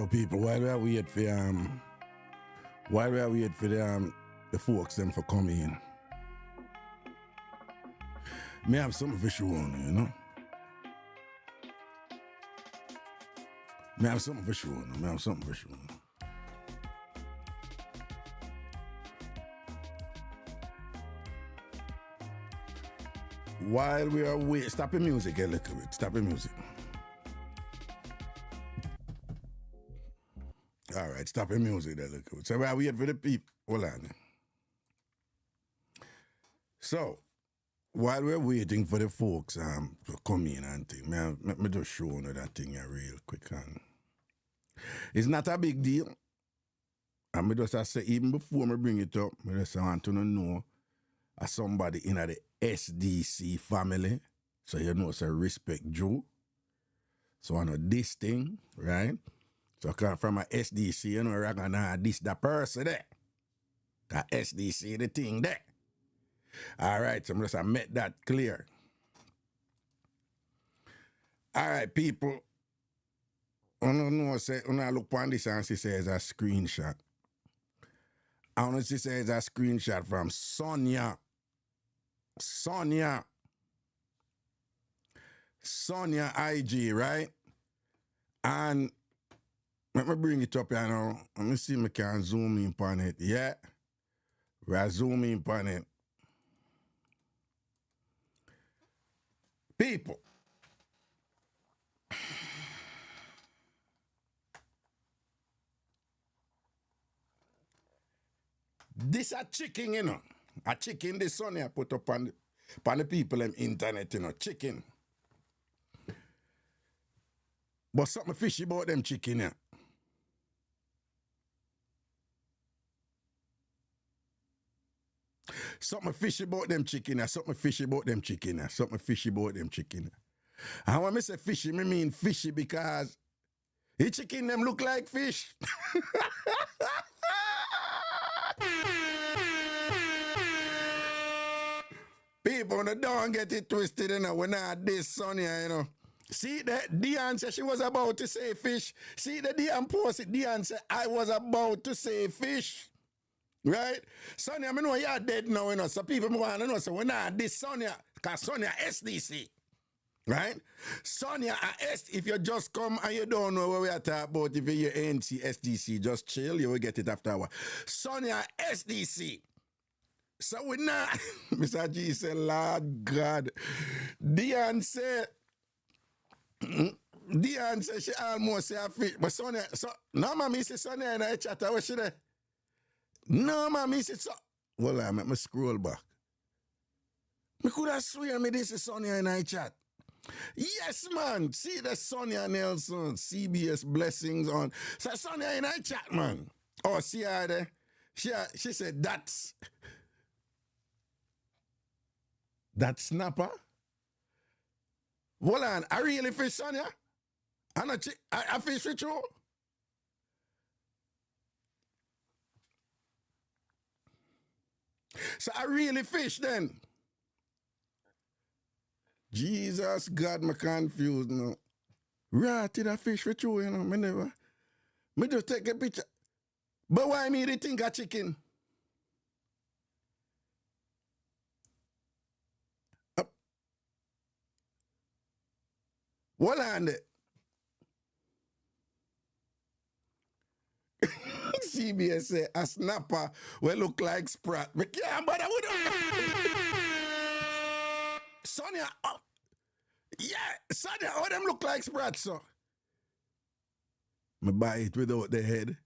Yo, people, while we are wait for the folks them for coming in, me have something for show on, you know. Me have something for show on. While we are waiting, stop the music a little bit. Stop the music. All right, stop the music a little bit. So while we wait for the people, hold on. So while we're waiting for the folks to come in and thing, me just show you that thing here real quick. It's not a big deal. And me just say, even before me bring it up, I just want to know somebody in the SDC family. So you know, say respect Joe. So I know this thing, right? So come from a SDC, you know, we're gonna this the person there. That SDC the thing there. All right, so I'm just make that clear. All right, people. I don't know, say, when I look on this and she says a screenshot. I want to say it's a screenshot from Sonia IG, right? And let me bring it up here now. Let me see if I can zoom in on it. Yeah. We're zooming in on it. People. This a chicken, you know. A chicken this Sonia put up on the people on the internet, you know. Chicken. But something fishy about them chicken, yeah. Something fishy about them chicken, yeah. Something fishy about them chicken, yeah. Something fishy about them chicken, yeah. And when I say fishy, I mean fishy because the chicken them look like fish. People don't get it twisted, you know. We're not this Sonia, you know. See that Diane said she was about to say fish. See the Diane posted, Diane said I was about to say fish. Right? Sonia, I know you're dead now, you know. So people want to know, so we're not this Sonia, because Sonia SDC. Right? Sonia if you just come and you don't know what we are talking about, if you're ANC SDC, just chill, you will get it after a while. Sonia SDC. So we're not, Mr. G said, Lord God. Diane said she almost say a fish. But Sonia, no, mommy, say Sonia in a chat, what she there? No, mommy, say so. Well, I make me scroll back. Me could have swear me this is Sonia in a chat. Yes, man. See the Sonia Nelson, CBS blessings on. So Sonia in a chat, man. Oh, see her there? She said, that's snapper? Hold on, I really fish, Sonia? I fish with you? So I really fish then? Jesus God, me confused now. Right, did I fish with you, you know? Me never. Me just take a picture. But why me they think a chicken? Hold on there. CBS say a snapper will look like Sprat. We can't bother with them. Sonia, yeah, Sonia, how them look like Sprat, so? Me buy it without the head.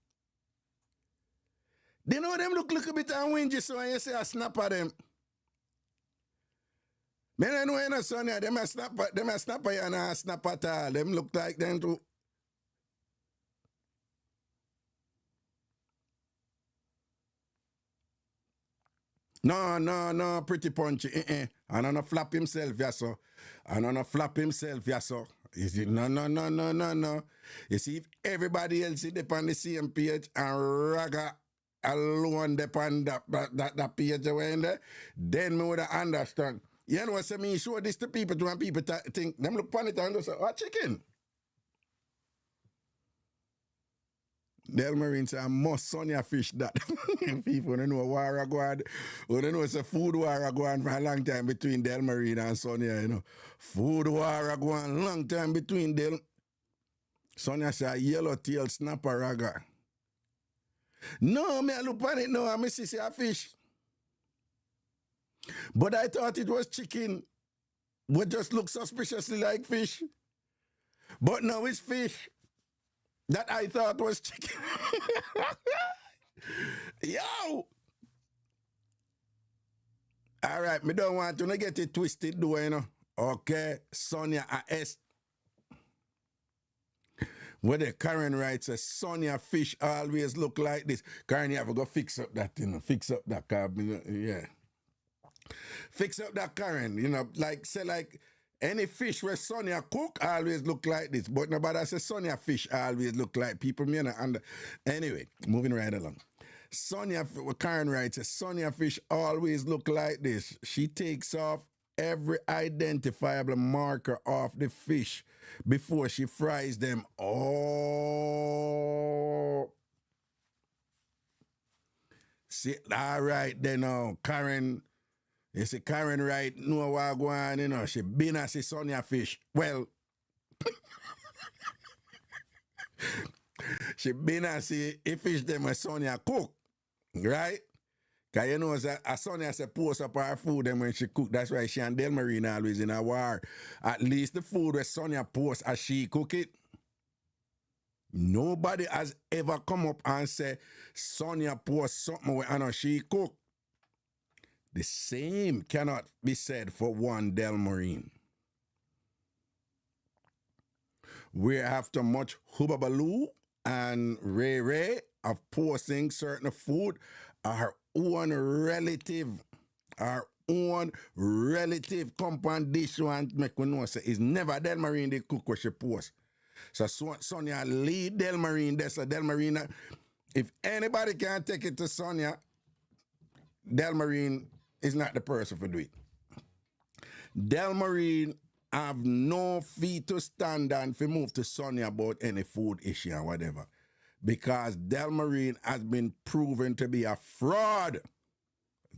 They know them look a bit wingy, so when you say a snapper them. Me don't know, you know, Sonia, them a snapper and a snapper at all. Them look like them too. No, pretty punchy. I don't know flap himself, yeah, so. You see, no. You see, if everybody else is on the same page and Raga alone depend that page away in there, then me would understand. You know what I mean? Show this to people to when people think, them look upon it and just say, oh, chicken. Del Marine say, I must Sonia fish that. People don't know war go on. We don't know it's a food war go on for a long time between Del Marine and Sonia, you know. Food war go on long time between Del. Sonia say, yellowtail snapper raga. No, me I look on it now, I see a fish. But I thought it was chicken. What just looks suspiciously like fish. But now it's fish that I thought was chicken. Yo! All right, me don't want to get it twisted, though, you know. Okay, Sonia A.S. Where the Karen writes, Sonia fish always look like this. Karen, you have to go fix up that, you know. Fix up that, yeah. Fix up that Karen, you know, like, say, like, any fish where Sonia cook always look like this. But nobody says Sonia fish always look like people. Me and anyway, moving right along. Sonia, Karen writes, Sonia fish always look like this. She takes off every identifiable marker off the fish before she fries them. Oh. See, all right then, Karen. You see, Karen right, know what go on, you know, she been as a Sonia fish. Well, she been as a fish them a Sonia cook, right? Because you know, a Sonia say post up her food them when she cook. That's why she and Del Marine always in a war. At least the food where Sonia post as she cook it. Nobody has ever come up and say Sonia post something where I know she cook. The same cannot be said for one Del Marine. We're after much hubbabaloo and ray of posting certain food, our own relative compound dish one make we know say is never Del Marine they cook what she post. So Sonia lead Del Marine, that's a Del Marine. If anybody can take it to Sonia, Del Marine is not the person for do it. Del Marine have no feet to stand on if move to Sonia about any food issue or whatever. Because Del Marine has been proven to be a fraud.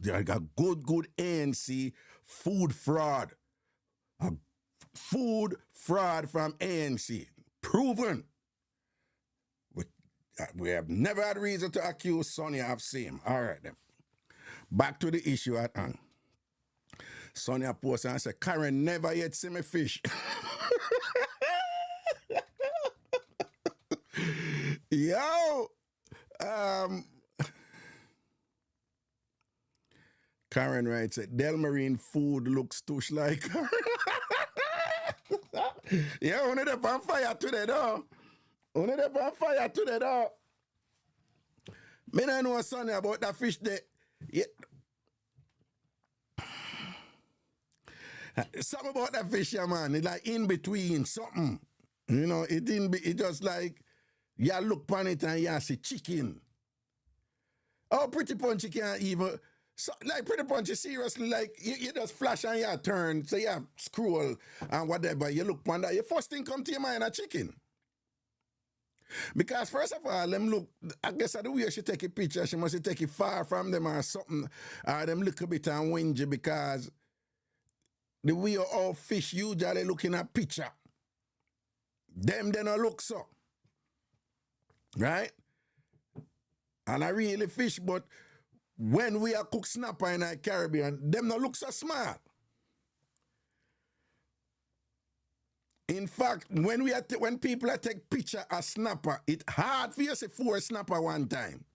Like a good ANC food fraud. A food fraud from ANC. Proven. We have never had reason to accuse Sonia of same. All right then. Back to the issue at hand. Sonia posts and said, Karen never yet see me fish. Yo! Karen writes, Del Marine food looks tush like her. Yeah, only the on fire today, though. Only the on fire today, though. Me don't know Sonia about that fish there. Yeah. Something about that fish, yeah, man. It's like in between something. You know, it just like you look on it and you see chicken. Oh, Pretty Punchy can't even. So, like Pretty Punchy, seriously, like you just flash and you turn, so you scroll and whatever. You look on that. Your first thing come to your mind a chicken. Because first of all, them look, I guess the way she take a picture, she must take it far from them or something. Or them look a bit wingy because the way all fish usually looking at picture. Them they don't look so. Right? And I really fish, but when we are cook snapper in the Caribbean, them don't look so smart. In fact, when people take picture of snapper, it's hard for you to see 4 snapper one time.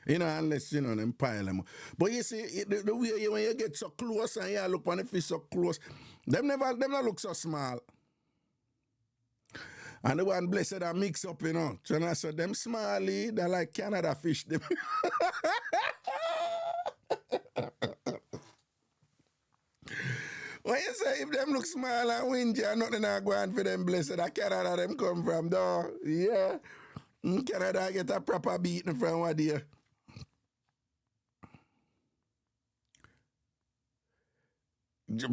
You know, unless, you know, them pile them. But you see, the way when you get so close and you look on the fish so close, them not look so small. And the one blessed are mix up, you know. So I said, them smally, they're like Canada fish. Them. When you say if them look small and wingy and nothing are going for them blessed, that Canada them come from, though. Yeah. Canada get a proper beating from what there.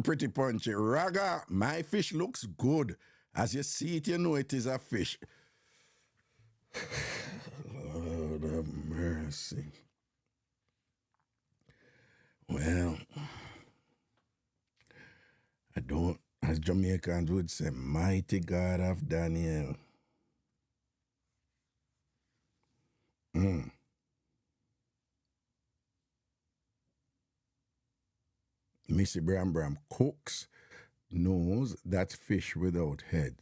Pretty Punchy. Raga, my fish looks good. As you see it, you know it is a fish. Lord of mercy. Well, I don't, as Jamaicans would say, mighty God of Daniel. Missy Bram Bram cooks, knows that fish without head.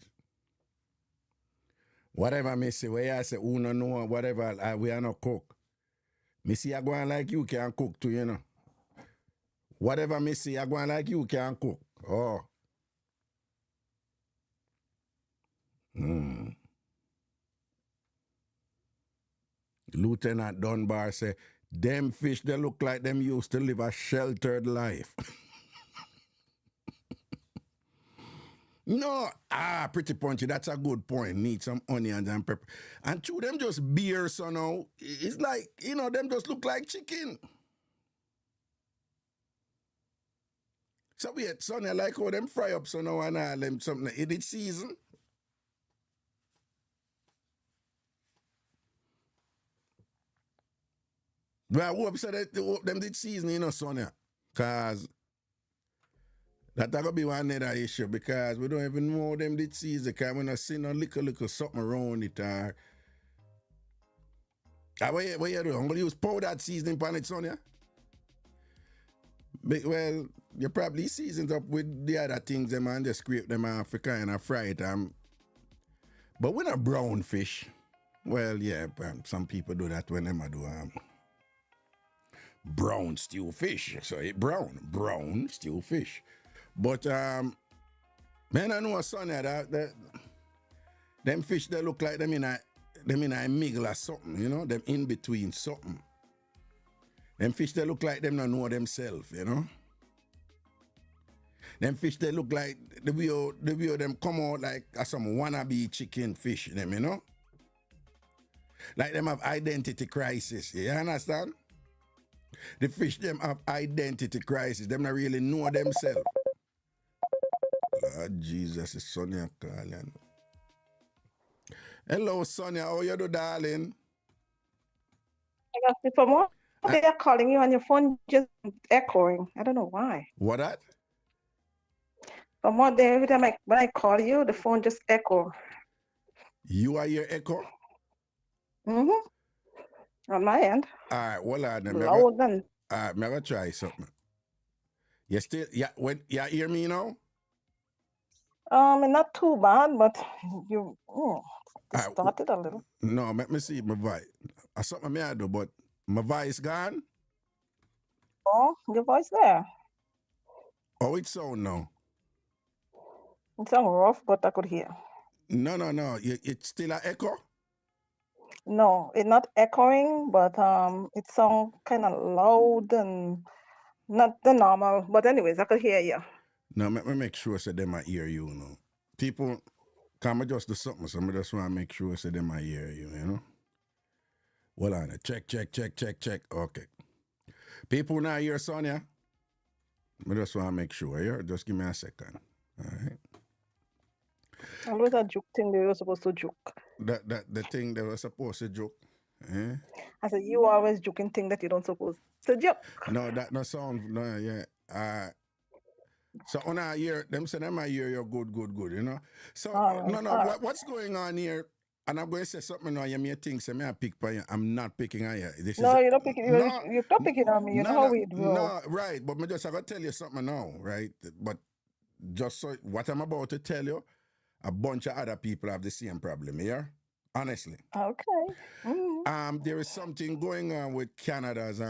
Whatever Missy, where I say, who no know, whatever, we are not cook. Missy, I go on like you can cook too, you know. Whatever Missy, I go on like you can cook. Oh. Lieutenant Dunbar say, them fish, they look like them used to live a sheltered life. No, pretty punchy. That's a good point. Need some onions and pepper. And chew them just beer, so now. It's like, them just look like chicken. So wait, son, I like how them fry up so now and all them something in it season. Well, I hope so that them did season, Sonia. Because that's going to be one other issue because we don't even know them did season because we not see no little something around it. What you do? I'm going to use powdered seasoning on it, Sonia. Well, you probably seasoned up with the other things them and just scrape them off and fry it. But we're not brown fish. Well, yeah, some people do that when they do brown stew fish. So it brown stew fish. But man, I know Sonia that them fish they look like them in a miggle or something, them in between something. Them fish they look like them not know themselves, Them fish they look like the way them come out like some wannabe chicken fish, them, Like them have identity crisis, you understand? The fish them have identity crisis, them not really know themselves. Lord Jesus, it's Sonia calling. Hello, Sonia, how you do, darling? For more, they are calling you on your phone just echoing. I don't know why. What that? For more, every time when I call you, the phone just echo. You are your echo? On my end. All right, hold on. Loud and... All right, I'm going to try something. You still, you hear me now? Not too bad, but you distorted a little. No, let me see my voice. Something I do, but my voice gone? Oh, your voice there. Oh, it sound now. It sounds rough, but I could hear. No. It's still an echo? No, it's not echoing, but it sounds kind of loud and not the normal. But anyways, I could hear you. No, let me make sure so they might hear you, People come just do something, so I just want to make sure so they might hear you, Hold on. Check. Okay. People now hear Sonia? I just want to make sure, yeah? Just give me a second. All right. Always a joke thing they were supposed to joke. The thing they were supposed to joke. Eh? I said, you always joking thing that you don't supposed to joke. No, that no sound, no, yeah. So on our year, them say them a year you're good, So right. What's going on here? And I'm going to say something now. You may think, say me I pick by you. I'm not picking on you. You're not picking. You're not picking on me. You know how we do. No, right. But me just I gotta tell you something now, right? But just so what I'm about to tell you, a bunch of other people have the same problem here. Honestly. Okay. There is something going on with Canada's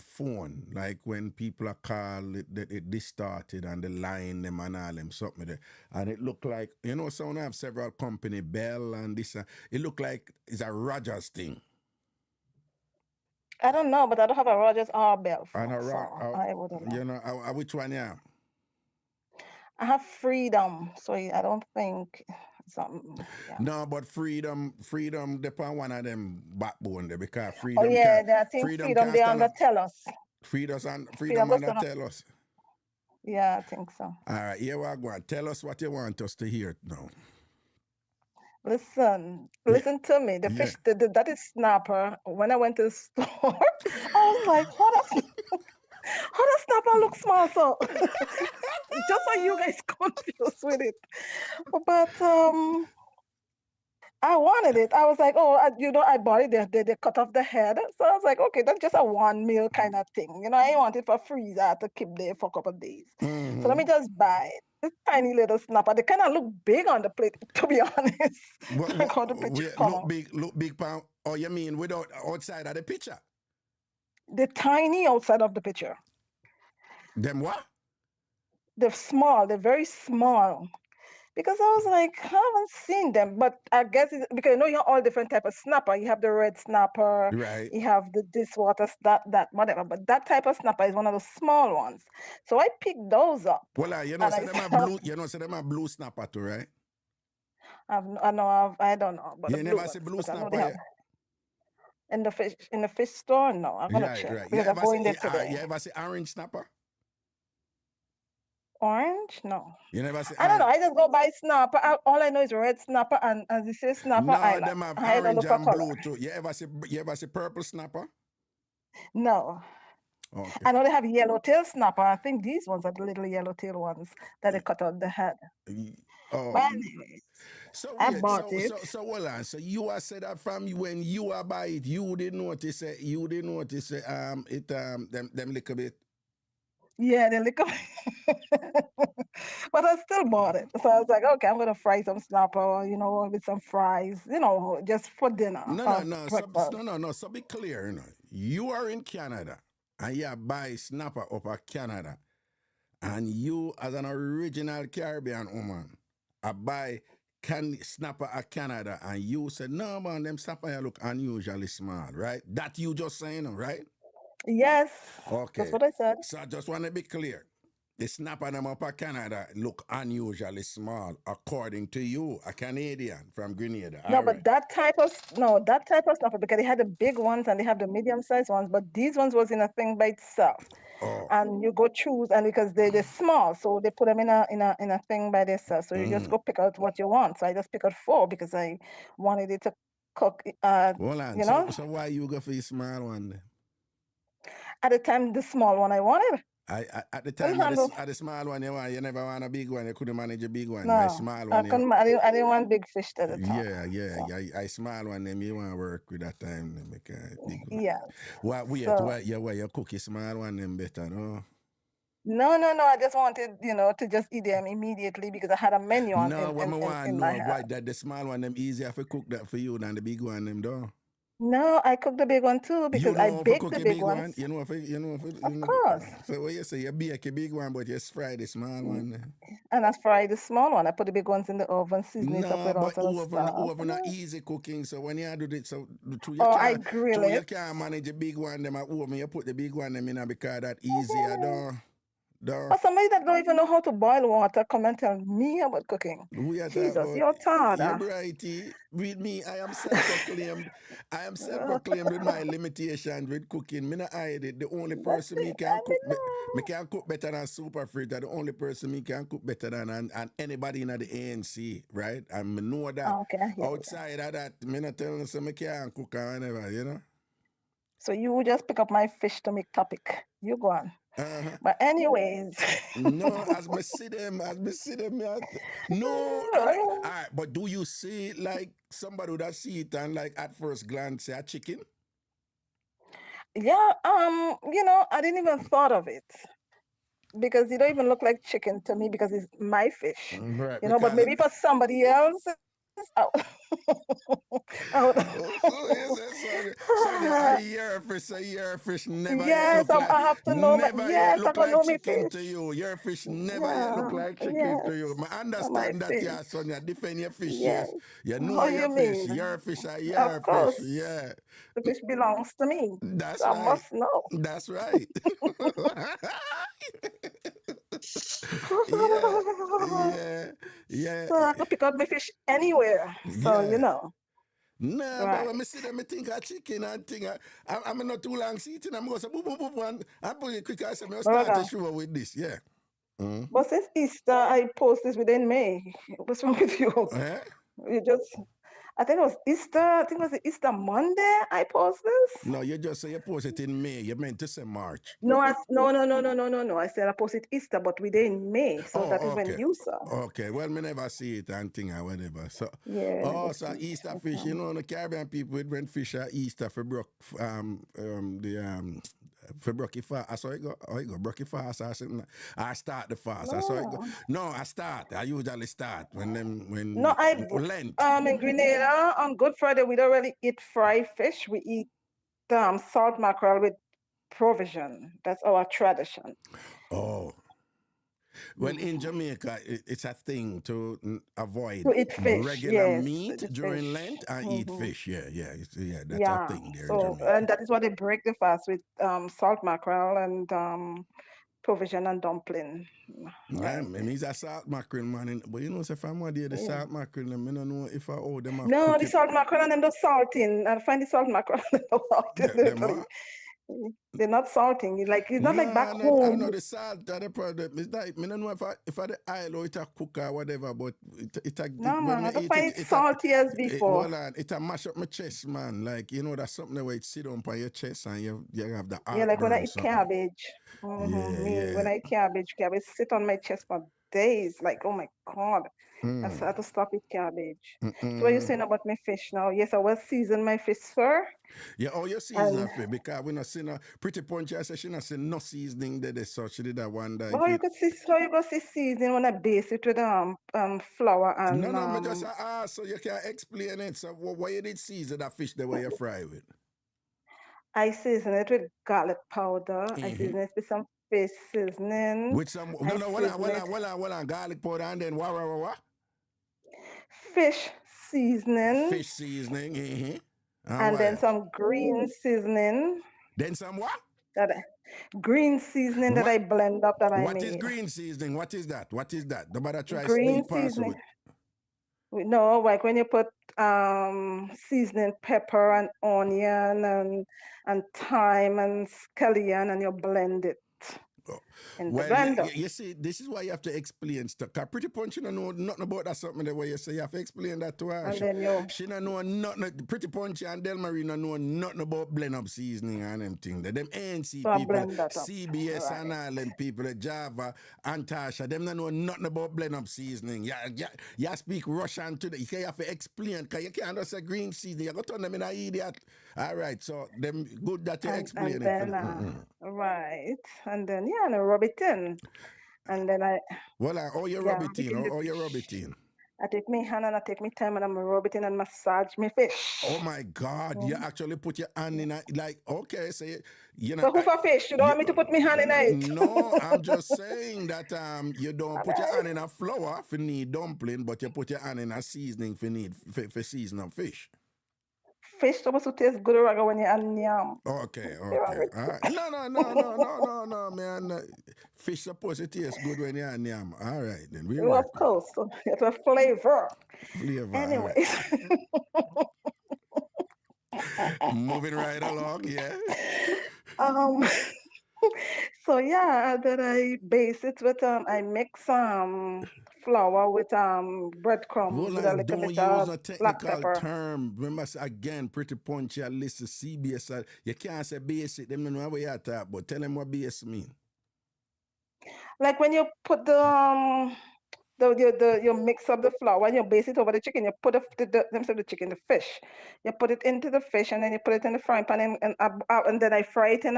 phone, like when people are called, it distorted and the line them and all them something there. And it look like, someone have several company, Bell and this, it look like it's a Rogers thing. I don't know, but I don't have a Rogers or Bell phone, I wouldn't know. Which one you have? I have Freedom, so I don't think something. Yeah. No, but Freedom depend one of them backbone there because Freedom. Oh yeah, I think Freedom they under tell us. Freedom under tell us. Yeah, I think so. All right, here we go. Tell us what you want us to hear now. Listen to me. The fish, that is snapper. When I went to the store, I was like, how does snapper look small? So just so you guys confused with it. But I wanted it. I was like, oh, I bought it. They cut off the head. So I was like, okay, that's just a 1 meal kind of thing. I want it for freezer to keep there for a couple of days. So let me just buy it. This tiny little snapper. They kind of look big on the plate, to be honest. Like how the picture look big, pound. Oh, you mean without outside of the picture? They're tiny outside of the picture. Them what? They're small. They're very small. Because I was like, I haven't seen them, but I guess it's because you have all different type of snapper. You have the red snapper, right? You have the dishwater that whatever. But that type of snapper is one of the small ones. So I picked those up. Well, so them are blue. So them are blue snapper too, right? I don't know. But you never see blue snapper in the fish store? No, I'm gonna check. Right. Because I'm going there today. You ever see orange snapper? Orange? No. You never see? I don't know. I just go buy snapper. All I know is red snapper and as you say snapper. No, them have orange and blue too. You ever see purple snapper? No. Okay. I know they have yellowtail snapper. I think these ones are the little yellowtail ones that they cut out the head. Oh. But anyways, I bought it. So hold on. So you are said that from when you are buy it, you didn't notice it. Them little bit. Yeah, they lick up. But I still bought it. So I was like, okay, I'm gonna fry some snapper, with some fries, just for dinner. No. So be clear, you are in Canada and you buy snapper up at Canada, and you as an original Caribbean woman, I buy snapper at Canada, and you said, no man, them snapper look unusually small, right? That you just saying, right? Yes. Okay. That's what I said. So I just want to be clear. The snapper them up at Canada look unusually small, according to you, a Canadian from Grenada. No, but that type of snapper, because they had the big ones and they have the medium-sized ones, but these ones was in a thing by itself. Oh. And you go choose, and because they're small, so they put them in a thing by themselves. So you just go pick out what you want. So I just pick out 4 because I wanted it to cook. Hold on. So why you go for the small one then? At the time, the small one I wanted. At the time, at the small one you never want a big one. You couldn't manage a big one. No, small one. I didn't want big fish at the time. Yeah. I small one. Them you want to work with that time. Make a big one. Yeah. Why you cook a small one them better, no? No. I just wanted, to just eat them immediately because I had a menu on. No, what I want to know why that the small one them easier to cook that for you than the big one them though. No, I cook the big one too because I bake the big one. You know, of course. So what you say, you bake a big one, but you fry the small one. And I fry the small one. I put the big ones in the oven, season it up with all sorts of stuff. Oven are easy cooking. So when you do it, I grill it. You can't manage a big one. Them at oven, you put the big one them in because that easier, though. But somebody that don't even know how to boil water come and tell me about cooking. Jesus, you're tired. You're brighty. With me, I am self-proclaimed. With my limitations with cooking. Me not hide it. The only person me can cook, me can cook better than Super Fritter. The only person me can cook better than and anybody in the ANC, right? And me know that. Outside of that, me not telling you me can't cook or whatever, So you just pick up my fish to make topic. You go on. But anyways. No, as me see them, no. All right, but do you see like somebody would see it and like at first glance say a chicken? Yeah, I didn't even thought of it. Because it don't even look like chicken to me because it's my fish. Right, but maybe for somebody else. So your fish never look like, I have to know look like chicken to you. Your fish never look like chicken to you. I understand that, yeah, Sonia. Defend your fish, yes. You know your fish. Your fish are your fish, yeah. The fish belongs to me. That's so right. I must know. That's right. Yeah. So I can pick up my fish anywhere. So No, but when I see them, I think a chicken and thing. I'm not too long sitting. I'm going to say, boop, and I put it quick. I say, I'll start the show with this, yeah. But since Easter, I post this within May. What's wrong with you? You just, I think it was Easter. I think it was the Easter Monday I posted this. No, you just say you post it in May. You meant to say March. No, no. I said I posted Easter, but we did in May, so that is when Okay. you saw. Okay. Well, me never see it and thing or whatever. So, Yeah, never so see. Easter fish. You know, the Caribbean people it went fish at Easter for broke for broke fast. I saw it go. Oh, it go broke fast or something. I start the fast. I saw it go. No, I start. I usually start when No, Lent. in Grenada on Good Friday we don't really eat fried fish. We eat salt mackerel with provision. That's our tradition. Oh. Well, in Jamaica, it's a thing to avoid To eat fish, regular yes, meat the during fish. Lent and eat fish. Yeah, that's a Yeah. thing there in So, Jamaica. and that is why they break the fast with salt mackerel and provision and dumpling. Yeah, Right. man, he's a salt mackerel man. But you know, if I'm one day the Yeah. salt mackerel, I don't know if I owe them a No, cook the it. salt mackerel and them the salting. I find the salt mackerel and the salting. Them what? They're not salting. It's not like No, back I home. know the salt that the problem. It's like, I don't know if I the oil or it a cook or whatever, but No, man, when I I don't eat find it, it salty as before. hold on, it a mash up my chest, man. Like, you know, that's something where it sit on your chest and you have the Yeah, like when I heartburn, eat something. cabbage. When I eat cabbage sit on my chest for days. Like, oh my God. I had to stop eat cabbage. So what are you saying about my fish now? Yes, I will season my fish, sir. Yeah, oh, you season And it because we not see no pretty punchy. I said she not see no seasoning there, so she did that one day. oh, you could see how you go see season when I base it with flour and No, me just ask so you can explain it. So why you did season that fish the way you fry with? I season it with garlic powder. I season it with some fish seasoning. With some hold on, garlic powder and then what? Fish seasoning. Fish seasoning, And then some green seasoning. Then some what? Green seasoning that I blend up that I made. What is green seasoning? What is that? The matter try green sneak past seasoning. with. No, like when you put seasoning pepper and onion and thyme and scallion and you blend it. Well, you see, this is why you have to explain stuff. Cause Pretty Punch, you don't know nothing about that something the way you say. You have to explain that to her. And then she don't know nothing. Pretty Punch and Del Marie don't know nothing about blend up seasoning and them things. Them ANC so people, right. CBS and all them people, the Java and Tasha, them don't know nothing about blend up seasoning. You speak Russian to them. You have to explain because you can't just say green seasoning. You got to turn them in an idiot. All right, so them good that you explain it. Right, and then and I rub it in, and then I. Well, you rub it in, you rub it in. I take my hand and I take my time and I'm rub it in and massage my fish. Oh my God! You actually put your hand in okay, so you know. So who for fish? You don't want me to put my hand in it? No, I'm just saying that you don't put your hand in a flour for need dumpling, but you put your hand in a seasoning for need for season of fish. Fish supposed to taste good when you're on yam. Okay. All right. No, man. Fish supposed to taste good when you're on yam. All right, then. Of course. It's a flavor. Anyways. Right. Moving right along, yeah. So then I base it with I mix flour with breadcrumbs with a little bit of a black technical pepper. term. Remember, again, Pretty Punchy, I listen to CBS. You can't say base it. Them don't know what you talk about. Tell them what base mean. Like when you put you mix up the flour and you base it over the chicken. You put the fish. You put it into the fish and then you put it in the frying pan and then I fry it in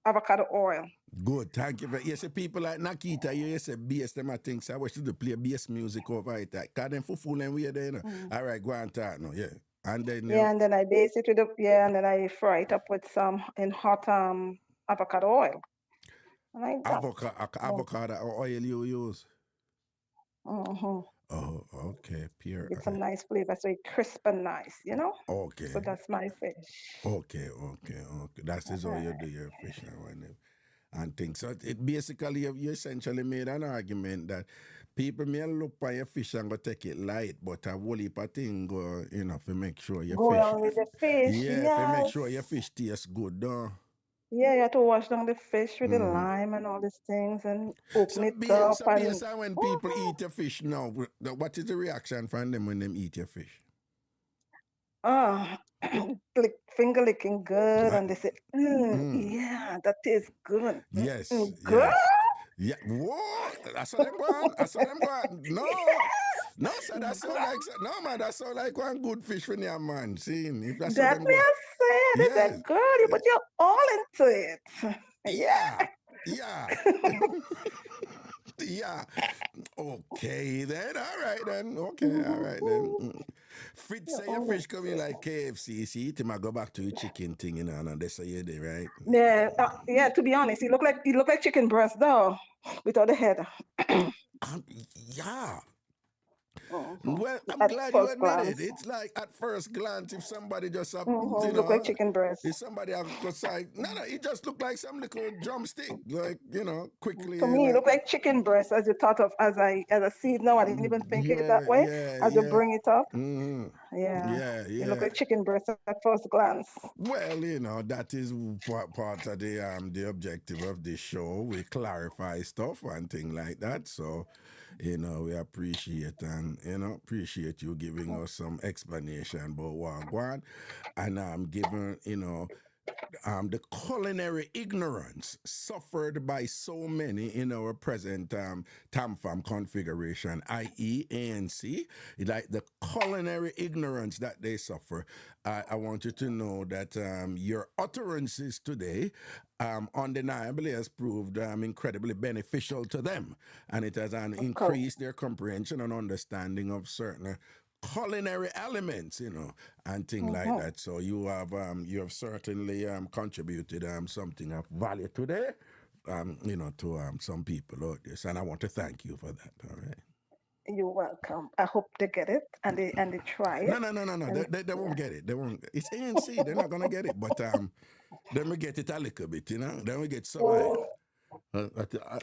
avocado oil. Good, thank you. You see, people like Nakita, you say bass, them I think, so I wish to play bass music over it. Because them full and weird, you know. All right, go on talk now, yeah. And then and then I base it with and then I fry it up with some in hot avocado oil. Like avocado oil you use? Mm-hmm. Oh, okay, pure. It's a nice flavor, so it's crisp and nice, you know? Okay. So that's my fish. Okay. That's how you do your fish and things. So it basically, you essentially made an argument that people may look at your fish and go take it light, but a whole heap of thing go, to make sure your go fish. Go on with the fish, to make sure your fish tastes good, though. Yeah, you have to wash down the fish with the lime and all these things and open it up. So when people eat your fish now, what is the reaction from them when they eat your fish? Finger licking good, Uh, and they say, mm. yeah, that tastes good. Yes, Good? yes. Yeah, whoa, I saw them go on. I saw them go on. No, no, sir, that sound Good? like, no, man, that sound like one good fish for your man. See, if that's how That them me go. I said, they Yes, said, girl, you put your all into it. yeah, Yeah. yeah, yeah. Okay, then, all right, then. Okay, all right, then. Fritz Your say your all fish coming into it. like KFC. See, it might go back to your chicken thing, and that's how you do, right? Yeah, to be honest, he look like chicken breast though, without the head. Um, yeah. Mhm. Well, I'm At glad you first admit it. glance. It's like at first glance, if somebody just, Look like chicken breast. if somebody goes like, no, it just look like some little drumstick, like, To quickly, me, it like, look like chicken breast as you thought of as I see it now. I didn't even think it yeah, that way. yeah, As you yeah. bring it up, hmm yeah, Yeah, it look yeah. like chicken breast at first glance. Well, that is part of the objective of this show. We clarify stuff and things like that. So, we appreciate you giving us some explanation about Wagwan, and giving the culinary ignorance suffered by so many in our present TAMFAM configuration, i.e. ANC, like the culinary ignorance that they suffer. I want you to know that your utterances today undeniably has proved incredibly beneficial to them, and it has Okay. increased their comprehension and understanding of certain culinary elements, and things like Mhm. that. So you have certainly contributed something of value today, to some people out there. And I want to thank you for that. All right. You're welcome. I hope they get it and they try No, it. no, no, no, no. And They yeah. won't get it. They won't. It's ANC. They're not gonna get it. But then we get it a little bit. Then we get some.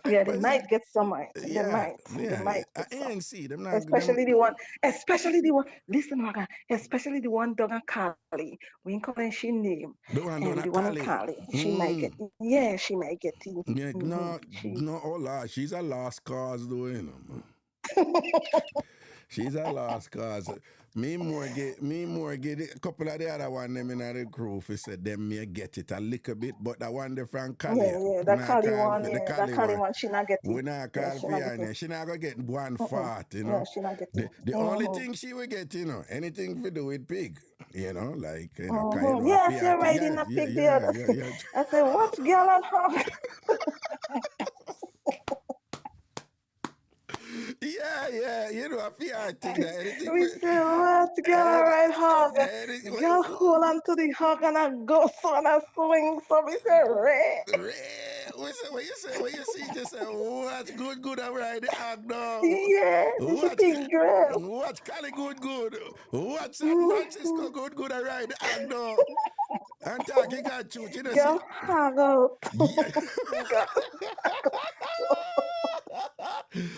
Yeah, they But might get some. They yeah, might. They yeah. might get some. ANC. Them not them. Especially the one. Listen, Raga, especially the one dog and Carly. We ain't calling she name. The one And down the at one in Cali. Carly. She might get. Yeah, she might get it. Yeah, no, She. no, hola. She's a lost cause, though, man. She's a lost cause. Me more get it. A couple of the other one them in the crew for said them may get it a little bit, but that one the from Cali, Yeah. we That not Carly call one. for the Yeah, that Cali Carly one. one. She not get it. We not Yeah, call she for not get her. it. She not gonna get one Mm-mm. fart, Yeah, she not get it. The only thing she will get, anything to do with pig, like, cause a Yes, you're fiat, right in yeah, a yeah, pig there. yeah, yeah, yeah. I said, what girl and her? Yeah, yeah, a fiat thing that anything We for, say, what girl any, and right hug? any, Girl hold on to the hug and I go so and I swing. So we say, red. When you see just say, what good, I ride the hog now. Yeah, it's a What, pink dress. what Cali good. What San Mhm. Francisco good, I ride the hog now. And talking got see. Girl hug out. Yeah. Girl.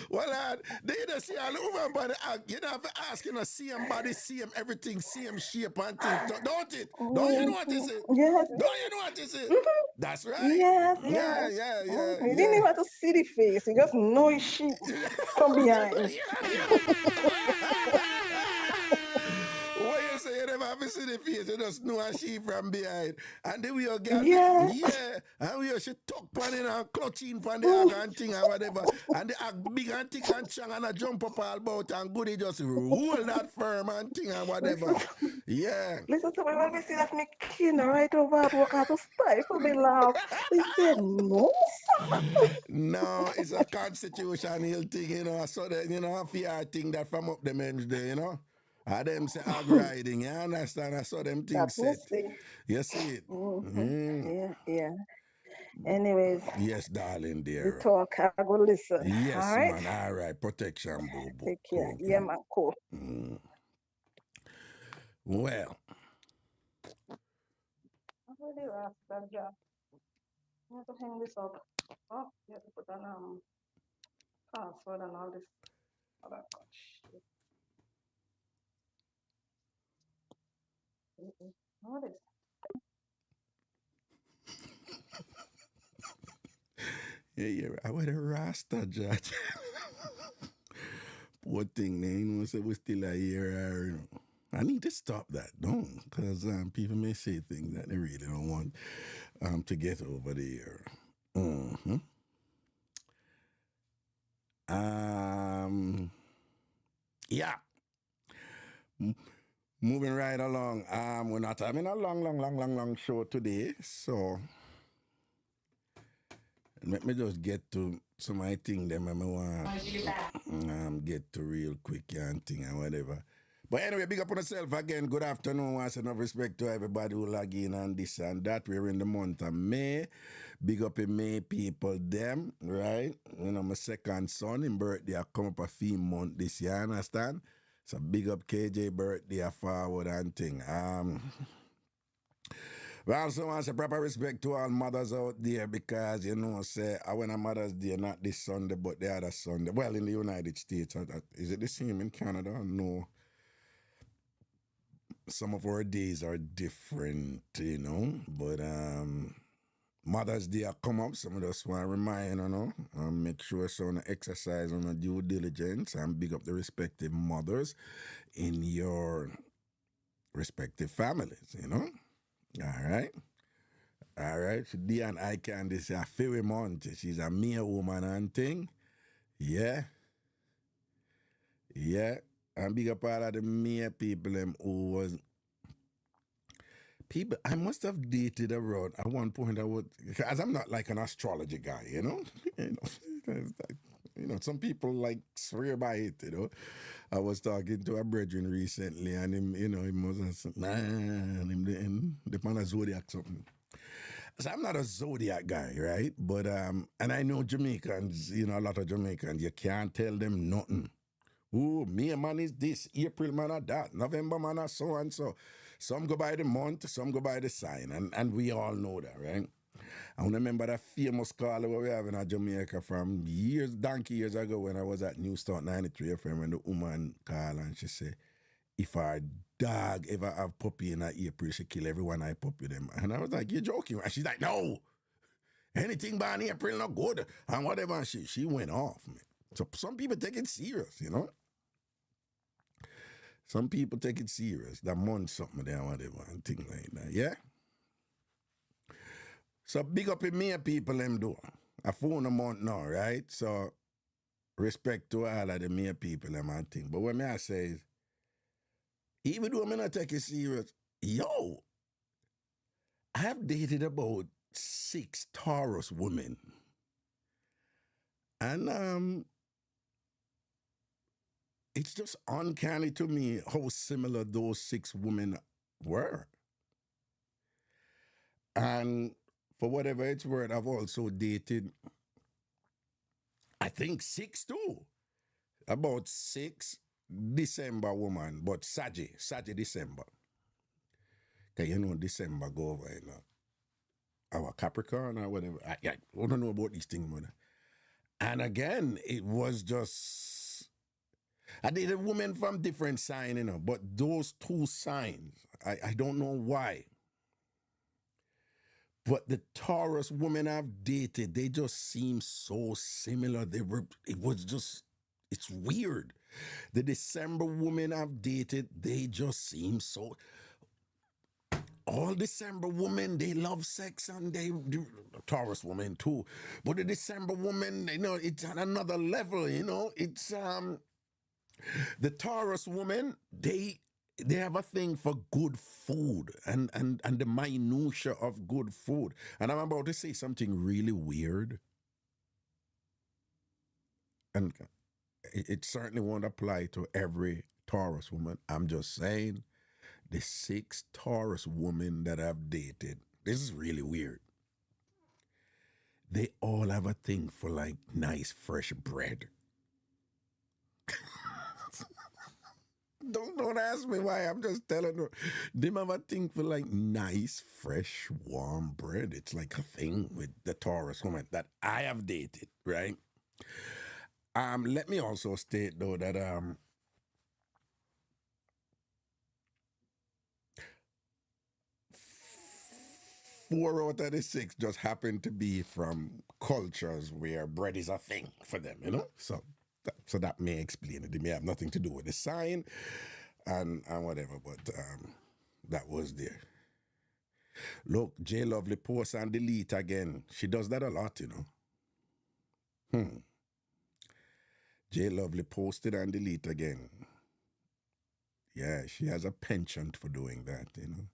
Well, they just see all the woman body act. You don't have to ask, same body, same everything, same shape and thing. Don't it? Don't you notice it? Yes. Don't you notice it? Mhm. That's right. Yes, Yeah, yes. yeah, Mm. yeah, You didn't yeah. even have to see the face. You just know it's she from behind. What you say? You never have to see the face. You just know a she from behind. And then we all get, Yeah. yeah. And we all she tuck pan in and clutch in pan the Mm. hag and thing and whatever. And the hag big and thick and strong and a jump up all about and goody just roll that firm and thing and Listen whatever. to Yeah. Listen to me when we see that me kin right over at work, I have to stifle me laugh. He said, no, No, it's a constitutional thing, so that, a fair thing that from up the men's there. I them say ag riding, you understand? I saw them that things me set. see. You see it? Yeah, yeah. Anyways, Yes, darling, we dear. talk. I go listen. All Yes, right? man. All right. Protection, boo boo. Take care. Cool. Yeah, man, cool. Well, I'm really rough, that job. I have to hang this up. Oh, you have to put an password and all this other shit. What is yeah. I would a Rasta judge. Poor thing, say we still a year, I need to stop that, don't, because people may say things that they really don't want to get over there. Mm-hmm. Yeah. Moving right along. We're not having a long show today, so let me just get to some of my thing them I want get to real quick and thing and whatever. But anyway, big up on yourself again. Good afternoon. Once enough respect to everybody who log in and this and that. We're in the month of May. Big up in May people, them, right? You know, my second son, his birthday, I come up a few months this year, understand? So big up KJ birthday, a forward and thing. We also want to say proper respect to all mothers out there because, you know, say, when a Mother's Day, not this Sunday, but the other Sunday. Well, in the United States, is it the same in Canada? No. Some of our days are different, you know, but Mother's Day come up, some of us want to remind, you know, make sure some exercise on a due diligence and big up the respective mothers in your respective families, you know. All right. All right. So Diane I can this a fairy month. She's a mere woman and thing. Yeah. Yeah. And big up all of the mere people who was people I must have dated around at one point. I would, because I'm not like an astrology guy, you know. You know, some people like swear by it, you know. I was talking to a brethren recently, and him, you know, him was the man of Zodiac something. So I'm not a Zodiac guy, right? But and I know Jamaicans, you know, a lot of Jamaicans, you can't tell them nothing. Ooh, May man is this, April man are that, November man are so and so. Some go by the month, some go by the sign, and we all know that, right? I remember that famous caller we have in Jamaica from donkey years ago when I was at New Start 93 FM when the woman called and she said, if our dog ever have puppy in April, she kill everyone I puppy them. And I was like, you're joking. And she's like, no, anything by April not good. And whatever. And she went off, man. So some people take it serious, you know. Some people take it serious. That month something there, whatever, and things like that. Yeah? So big up in me people them do. I phone a month now, right? So respect to all of the mere people them and thing. But what me I say is, even though I'm not take it serious, yo, I have dated about 6 Taurus women. And it's just uncanny to me how similar those 6 women were. And for whatever it's worth, I've also dated, I think 6 too. About 6 December woman, but Saggy December. Because you know December go over, you know. Our Capricorn or whatever. I don't know about these things, man. And again, it was just, I dated women from different signs, you know, but those 2 signs, I don't know why. But the Taurus women I've dated, they just seem so similar. It's weird. The December women I've dated, they just seem so, all December women, they love sex and they do, Taurus women too. But the December women, you know, it's at another level, you know. It's, the Taurus women, they have a thing for good food and the minutia of good food. And I'm about to say something really weird. And it certainly won't apply to every Taurus woman. I'm just saying, the 6 Taurus women that I've dated, this is really weird. They all have a thing for like nice fresh bread. Don't ask me why. I'm just telling you. They have a thing for like nice, fresh, warm bread. It's like a thing with the Taurus woman that I have dated, right? Let me also state though that 4 out of the 6 just happen to be from cultures where bread is a thing for them, you know? So that may explain it. It may have nothing to do with the sign. and whatever, but that was there. Look, J Lovely posts and delete again. She does that a lot, you know. J Lovely posted and delete again. Yeah, she has a penchant for doing that, you know.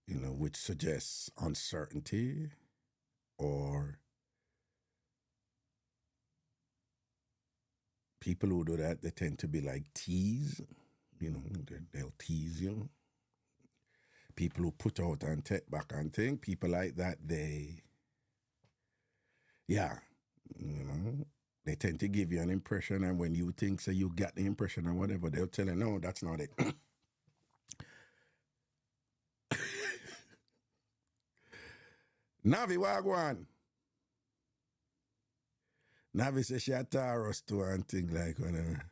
You know, which suggests uncertainty or people who do that, they tend to be like tease, you know, they'll tease you. People who put out and take back and think, people like that, yeah, you know, they tend to give you an impression, and when you think so you got the impression or whatever, they'll tell you, no, that's not it. Navi, wagwan. Navi says she had Taurus too and things like whatever.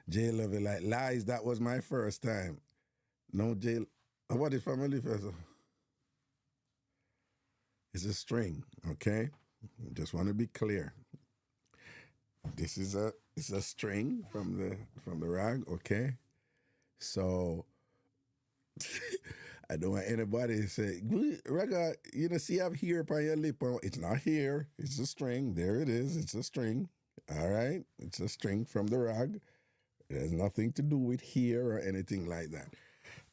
J Lovey like, lies, that was my first time. No, J, what is family first? It's a string, okay? Just want to be clear. This is it's a string from the rag, okay? So I don't want anybody to say, Raga, you know, see I've hair upon your lip. It's not hair, it's a string. There it is, it's a string. All right? It's a string from the rag. It has nothing to do with hair or anything like that.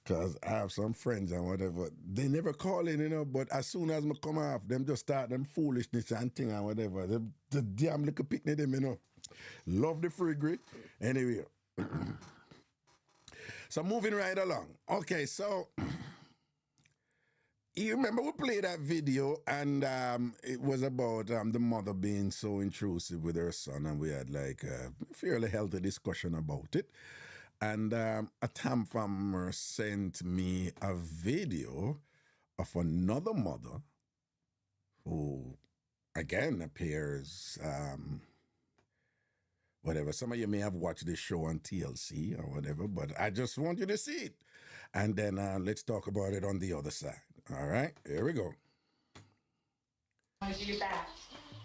Because I have some friends and whatever, they never call in, you know, but as soon as I come off, them just start them foolishness and thing and whatever. The damn little picnic them, you know. Love the friggery. Anyway. So moving right along. Okay, so you remember we played that video and it was about the mother being so intrusive with her son, and we had like a fairly healthy discussion about it. And a Tam farmer sent me a video of another mother who, again, appears, whatever. Some of you may have watched this show on TLC or whatever, but I just want you to see it. And then let's talk about it on the other side. All right, here we go. How did you get back?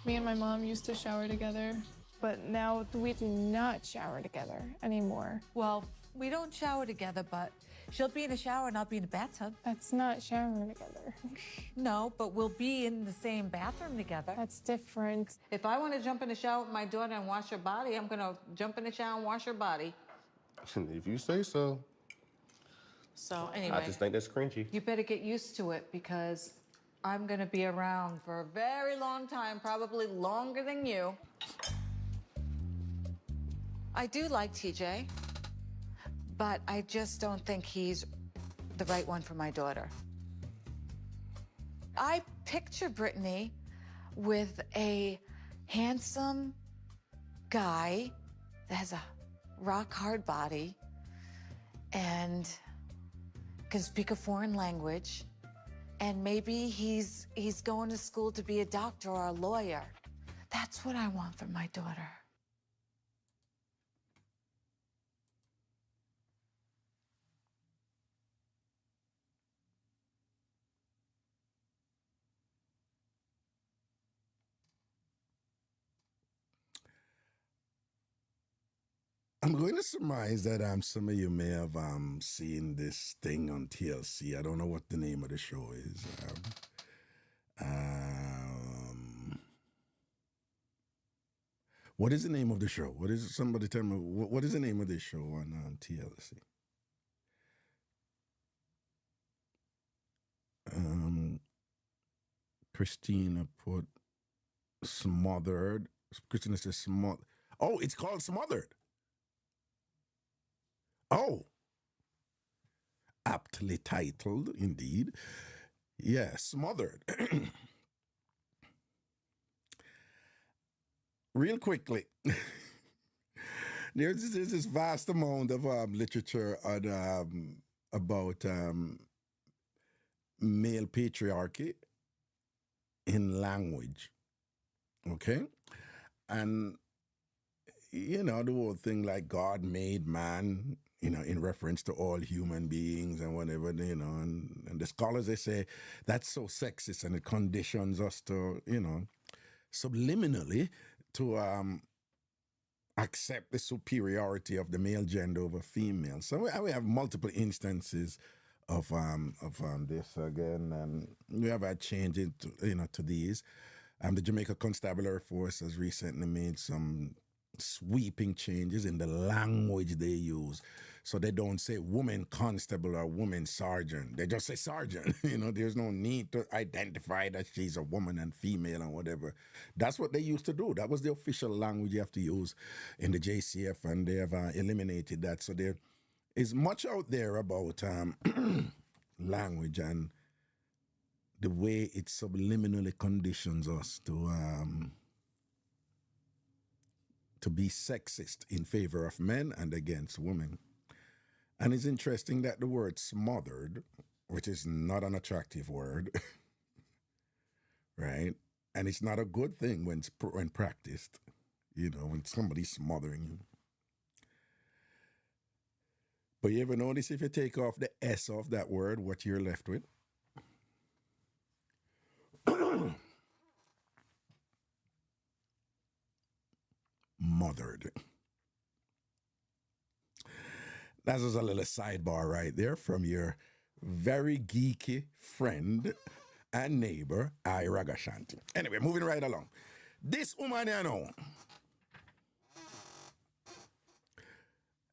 Me and my mom used to shower together, but now we do not shower together anymore. Well, we don't shower together, but she'll be in the shower and I'll be in the bathtub. That's not showering together. No, but we'll be in the same bathroom together. That's different. If I want to jump in the shower with my daughter and wash her body, I'm going to jump in the shower and wash her body. If you say so. So anyway, I just think that's cringy. you better get used to it because I'm going to be around for a very long time, probably longer than you. I do like TJ, but I just don't think he's the right one for my daughter. I picture Brittany with a handsome guy that has a rock-hard body and can speak a foreign language, and maybe he's going to school to be a doctor or a lawyer. That's what I want for my daughter. I'm going to surmise that some of you may have seen this thing on TLC. I don't know what the name of the show is. What is the name of the show? What is somebody tell me? What is the name of this show on TLC? Christina put smothered. Christina says smothered. Oh, it's called Smothered. Oh, aptly titled, indeed. Yeah, Smothered. Real quickly, there's this vast amount of literature on, about male patriarchy in language, okay? And, you know, the whole thing like God made man, you know, in reference to all human beings and whatever, you know, and the scholars, they say that's so sexist and it conditions us to, you know, subliminally to accept the superiority of the male gender over female. So we have multiple instances of this again, and we have had changes to these. The Jamaica Constabulary Force has recently made some sweeping changes in the language they use. So they don't say woman constable or woman sergeant. They just say sergeant. There's no need to identify that she's a woman and female and whatever. That's what they used to do. That was the official language you have to use in the JCF, and they have eliminated that. So there is much out there about language and the way it subliminally conditions us to be sexist in favor of men and against women. And it's interesting that the word smothered, which is not an attractive word, right? And it's not a good thing when practiced, when somebody's smothering you. But you ever notice if you take off the S of that word, what you're left with? Mothered. That's just a little sidebar right there from your very geeky friend and neighbor, Ragashanti. Anyway, moving right along. This woman,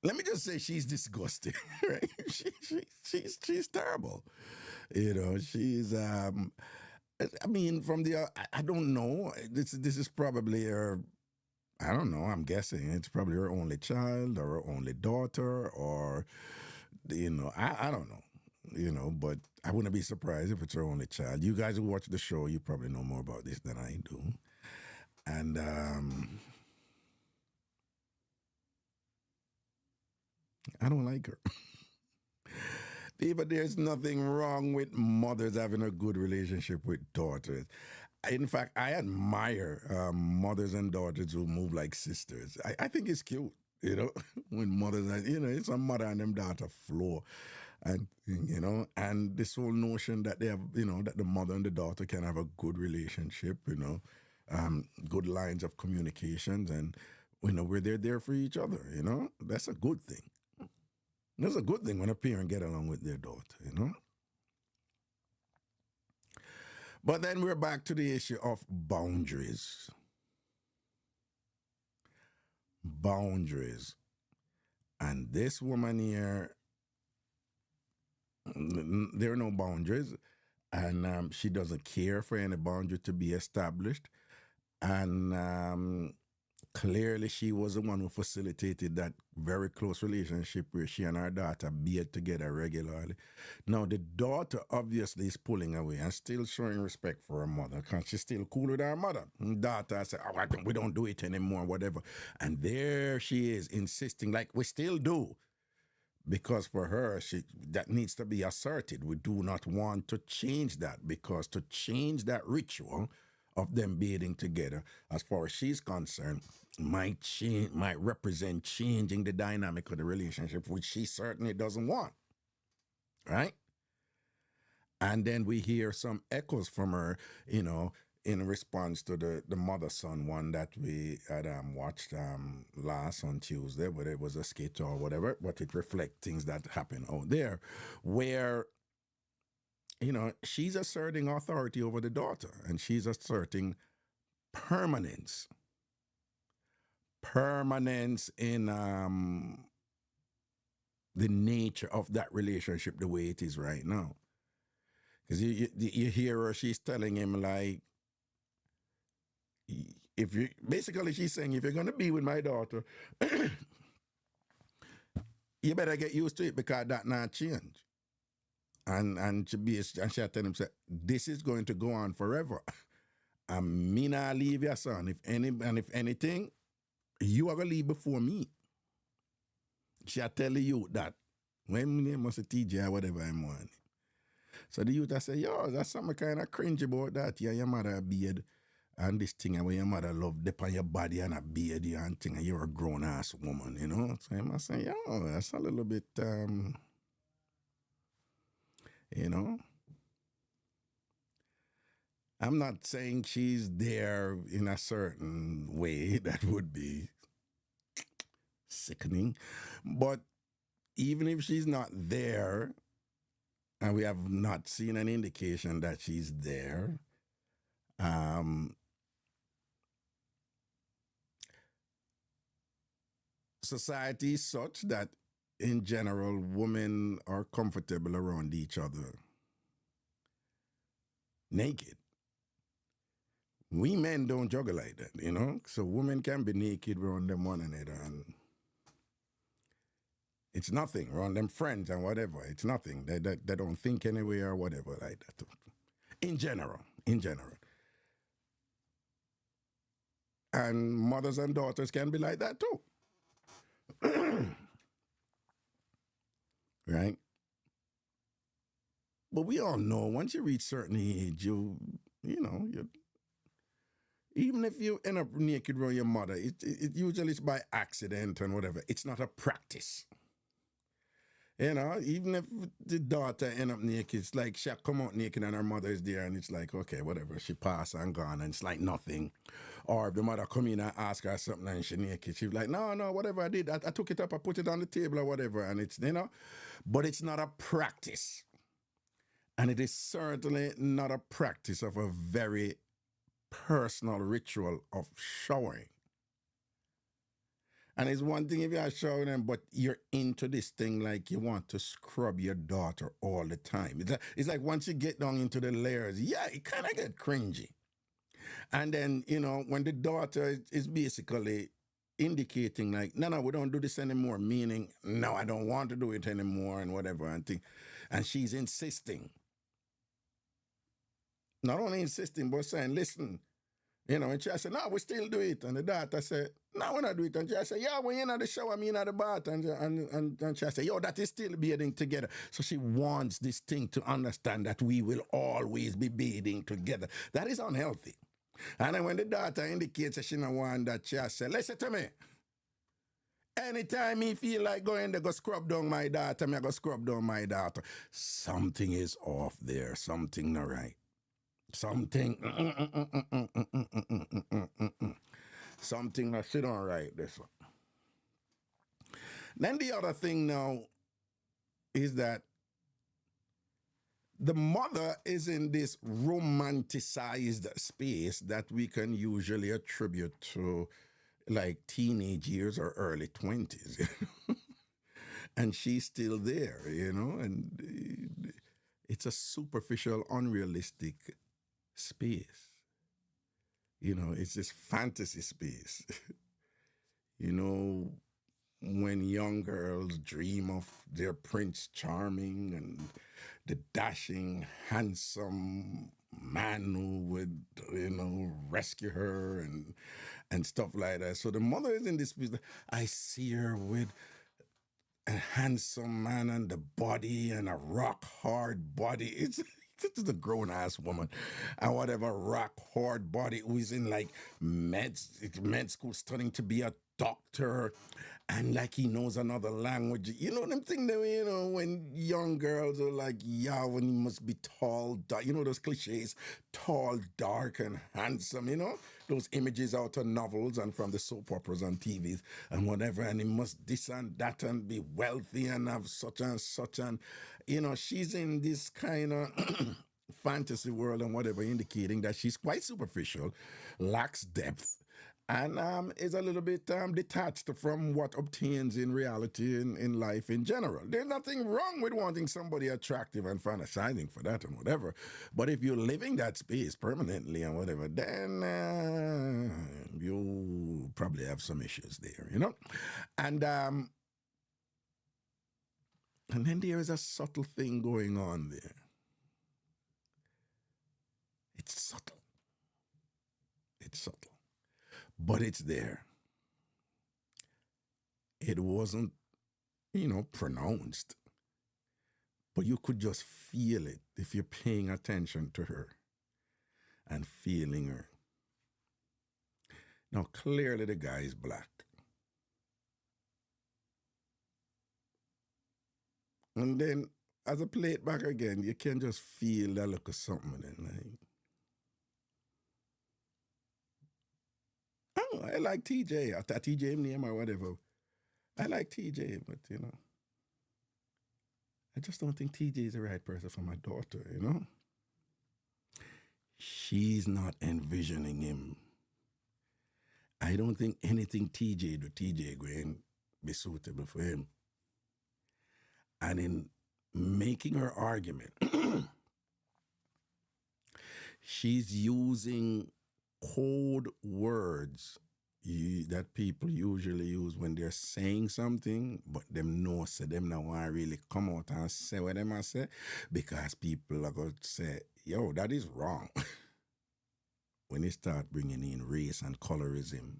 let me just say she's disgusting, right? She's terrible. She's from the I don't know. This is probably her. I don't know. I'm guessing it's probably her only child or her only daughter, or I don't know. But I wouldn't be surprised if it's her only child. You guys who watch the show, you probably know more about this than I do. And I don't like her. But there's nothing wrong with mothers having a good relationship with daughters. In fact, I admire mothers and daughters who move like sisters. I think it's cute, when mothers, it's a mother and them daughter flow. And, and this whole notion that they have, that the mother and the daughter can have a good relationship, good lines of communications, and, where they're there for each other, that's a good thing. That's a good thing when a parent get along with their daughter, But then we're back to the issue of boundaries. Boundaries. And this woman here, there are no boundaries. And she doesn't care for any boundary to be established. And clearly she was the one who facilitated that very close relationship where she and her daughter bathed together regularly. Now, the daughter obviously is pulling away and still showing respect for her mother because she's still cool with her mother. And daughter said, we don't do it anymore, whatever. And there she is insisting, like we still do. Because for her, that needs to be asserted. We do not want to change that, because to change that ritual of them bathing together, as far as she's concerned, might represent changing the dynamic of the relationship, which she certainly doesn't want, right? And then we hear some echoes from her, in response to the mother-son one that we had watched last on Tuesday, whether it was a skit or whatever, but it reflects things that happen out there, where she's asserting authority over the daughter, and she's asserting permanence in the nature of that relationship the way it is right now. Because you hear her, she's telling him, like, she's saying, if you're going to be with my daughter, you better get used to it, because that not change. And she'll tell him, say, this is going to go on forever. And me not leave your son. If anything, you are going to leave before me. She'll tell the youth that. When they must TJ or whatever I'm on. So the youth I say, yo, that's something kind of cringe about that. Yeah, your mother a beard. And this thing where your mother love dip on your body and a beard and thing, and you're a grown ass woman, So I must say, yo, that's a little bit I'm not saying she's there in a certain way that would be sickening. But even if she's not there, and we have not seen an indication that she's there, society is such that in general, women are comfortable around each other naked. We men don't juggle like that, you know? So women can be naked around them one another, and it's nothing around them friends and whatever. It's nothing. They don't think anyway or whatever like that. In general. And mothers and daughters can be like that too. Right? But we all know once you reach certain age, you even if you end up naked around your mother, it usually is by accident and whatever. It's not a practice. You know, even if the daughter end up naked, it's like she'll come out naked and her mother is there, and it's like, okay, whatever, she passed and gone, and it's like nothing. Or if the mother come in and ask her something and she's naked, she's like, no, whatever I did, I took it up, I put it on the table or whatever, and it's, you know, but it's not a practice. And it is certainly not a practice of a very personal ritual of showering. And it's one thing if you're showering them, but you're into this thing like you want to scrub your daughter all the time. It's like once you get down into the layers, yeah, it kind of get cringy. And then, you know, when the daughter is basically indicating like, no, we don't do this anymore, meaning, no, I don't want to do it anymore and whatever, and she's insisting. Not only insisting, but saying, listen, you know, and she said, no, we still do it. And the daughter said, no, we not do it. And she said, yeah, when you're in the shower, me in the bath. And she said, yo, that is still bathing together. So she wants this thing to understand that we will always be bathing together. That is unhealthy. And then when the daughter indicates that she don't want that, she said, listen to me. Anytime me feel like going to go scrub down my daughter, me go scrub down my daughter. Something is off there. Something not right. Something that sit on right this one. Then the other thing now is that the mother is in this romanticized space that we can usually attribute to like teenage years or early 20s. And she's still there, you know, and it's a superficial, unrealistic space. You know, it's this fantasy space. You know, when young girls dream of their Prince Charming and the dashing, handsome man who would, you know, rescue her and stuff like that. So the mother is in this space. I see her with a handsome man and the body and a rock hard body. It's a grown ass woman and whatever rock hard body who is in like med school studying to be a doctor and like he knows another language. You know them thing that, you know, when young girls are like, yeah, when he must be tall, dark, you know those cliches, tall, dark and handsome, you know, those images out of novels and from the soap operas on TVs and whatever, and he must this and that and be wealthy and have such and such, and you know, she's in this kind of fantasy world and whatever, indicating that she's quite superficial, lacks depth, and is a little bit detached from what obtains in reality in life in general. There's nothing wrong with wanting somebody attractive and fantasizing for that and whatever. But if you're living that space permanently and whatever, then you probably have some issues there, you know? And then there is a subtle thing going on there. It's subtle. It's subtle. But it's there. It wasn't, you know, pronounced. But you could just feel it if you're paying attention to her and feeling her. Now, clearly the guy is black. And then, as I play it back again, you can just feel that look of something in like, oh, I like TJ, or TJ name or whatever. I like TJ, but you know, I just don't think TJ is the right person for my daughter, you know? She's not envisioning him. I don't think anything TJ do, TJ going be suitable for him. And in making her argument, she's using code words that people usually use when they're saying something, but them know, so them not want to really come out and say what them I say, because people are going to say, yo, that is wrong. When you start bringing in race and colorism,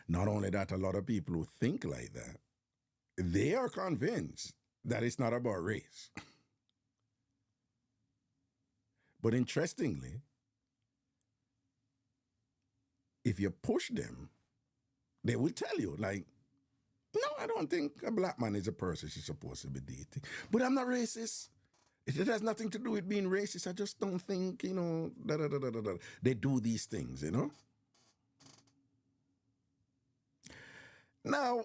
not only that, a lot of people who think like that, they are convinced that it's not about race. But interestingly, if you push them, they will tell you, like, no, I don't think a black man is a person she's supposed to be dating. But I'm not racist. It has nothing to do with being racist. I just don't think, you know, They do these things, you know? Now,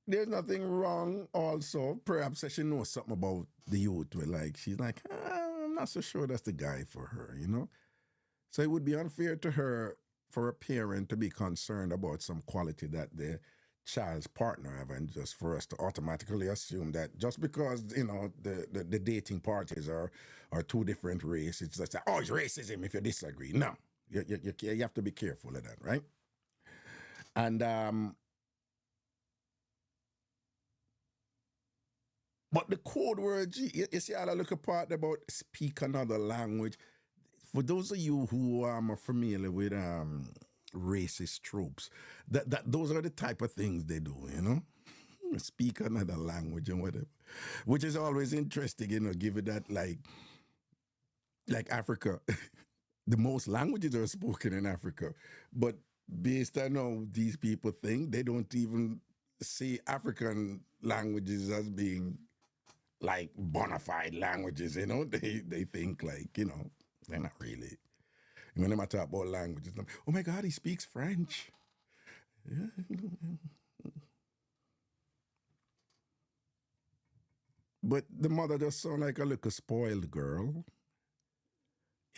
there's nothing wrong also. Perhaps she knows something about the youth. Where, like, she's like, I'm not so sure that's the guy for her, you know? So it would be unfair to her for a parent to be concerned about some quality that the child's partner have, and just for us to automatically assume that just because, you know, the dating parties are two different races, it's just like, oh, it's racism if you disagree. No, you have to be careful of that, right? And but the code words, you see how I look apart about speak another language. For those of you who are familiar with racist tropes, that those are the type of things they do, you know? Speak another language and whatever. Which is always interesting, you know, give it that like Africa. The most languages are spoken in Africa. But based on how these people think, they don't even see African languages as being like bona fide languages, you know? They think like, you know, they're not really. When they talk about languages, oh my God, he speaks French. Yeah. But the mother just sounds like a little spoiled girl,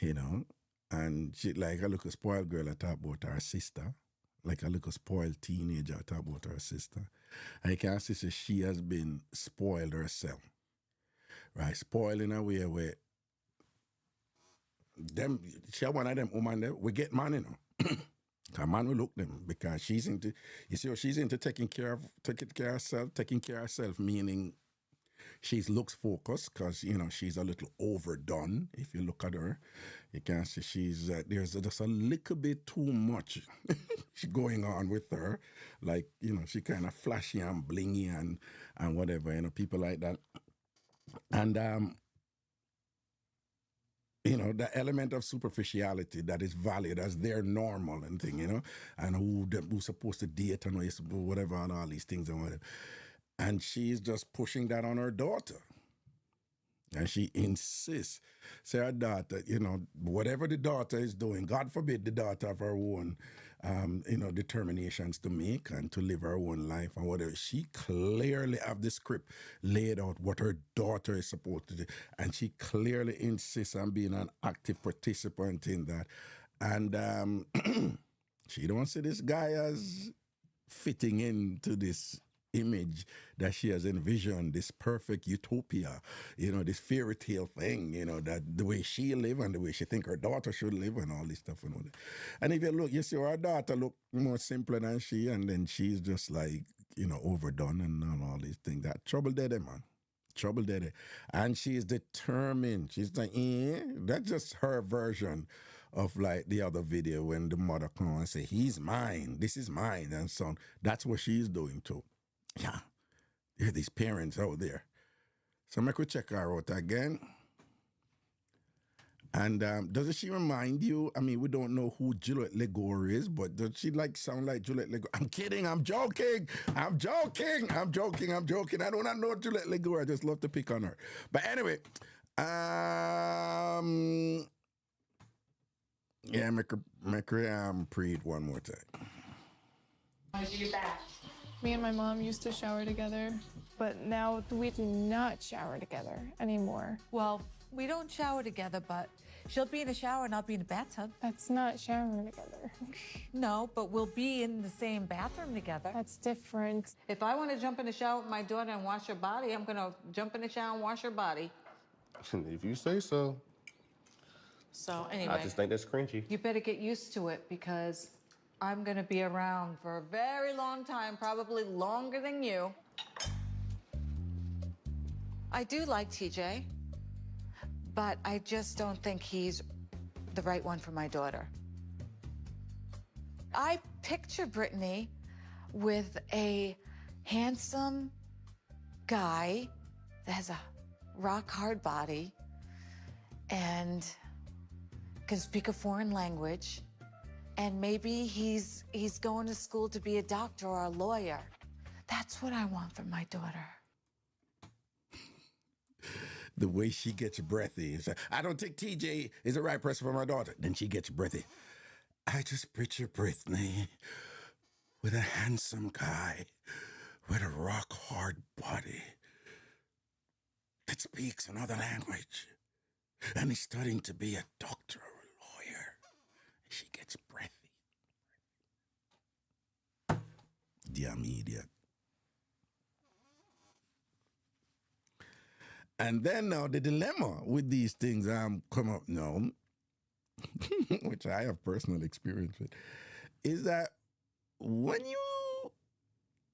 you know? And she like a little spoiled girl I talk about her sister, like a little spoiled teenager I talk about her sister. I can see she has been spoiled herself, right? Spoiled in a way where them, she one of them woman there, we get man, you know. A man will look them because she's into, you see, she's into taking care of herself, meaning she's looks focused because, you know, she's a little overdone. If you look at her, you can see she's, there's just a little bit too much going on with her. Like, you know, she kind of flashy and blingy and whatever, you know, people like that. And, you know, the element of superficiality that is valid as their normal and thing, you know, and who's supposed to date and whatever and all these things and whatever. And she's just pushing that on her daughter. And she insists, say her daughter, you know, whatever the daughter is doing, God forbid the daughter have her own, you know, determinations to make and to live her own life and whatever. She clearly have the script laid out what her daughter is supposed to do. And she clearly insists on being an active participant in that. And she don't see this guy as fitting into this image that she has envisioned, this perfect utopia, you know, this fairy tale thing, you know, that the way she live and the way she think her daughter should live and all this stuff and all that. And if you look, you see her daughter look more simpler than she, and then she's just like, you know, overdone and all these things. That trouble daddy, man. Trouble daddy. And she's determined. She's like, that's just her version of like the other video when the mother come and say, he's mine, this is mine, and so on. That's what she's doing too. Yeah, there are these parents out there. So I could check her out again. And doesn't she remind you? I mean, we don't know who Juliette Legore is, but does she like sound like Juliette Legore? I'm kidding. I'm joking. I do not know Juliette Legore. I just love to pick on her. But anyway, make her pre it one more time. How did you get back? Me and my mom used to shower together, but now we do not shower together anymore. Well, we don't shower together, but she'll be in the shower and I'll be in the bathtub. That's not showering together. No, but we'll be in the same bathroom together. That's different. If I want to jump in the shower with my daughter and wash her body, I'm going to jump in the shower and wash her body. If you say so. So anyway, I just think that's cringy. you better get used to it because I'm going to be around for a very long time, probably longer than you. I do like TJ, but I just don't think he's the right one for my daughter. I picture Brittany with a handsome guy that has a rock-hard body and can speak a foreign language, and maybe he's going to school to be a doctor or a lawyer. That's what I want for my daughter. The way she gets breathy. I don't think TJ is the right person for my daughter. Then she gets breathy. I just picture Brittany with a handsome guy with a rock-hard body that speaks another language. And he's studying to be a doctor or a lawyer. She gets breathy. Damn idiot. And then now the dilemma with these things come up now, which I have personal experience with, is that when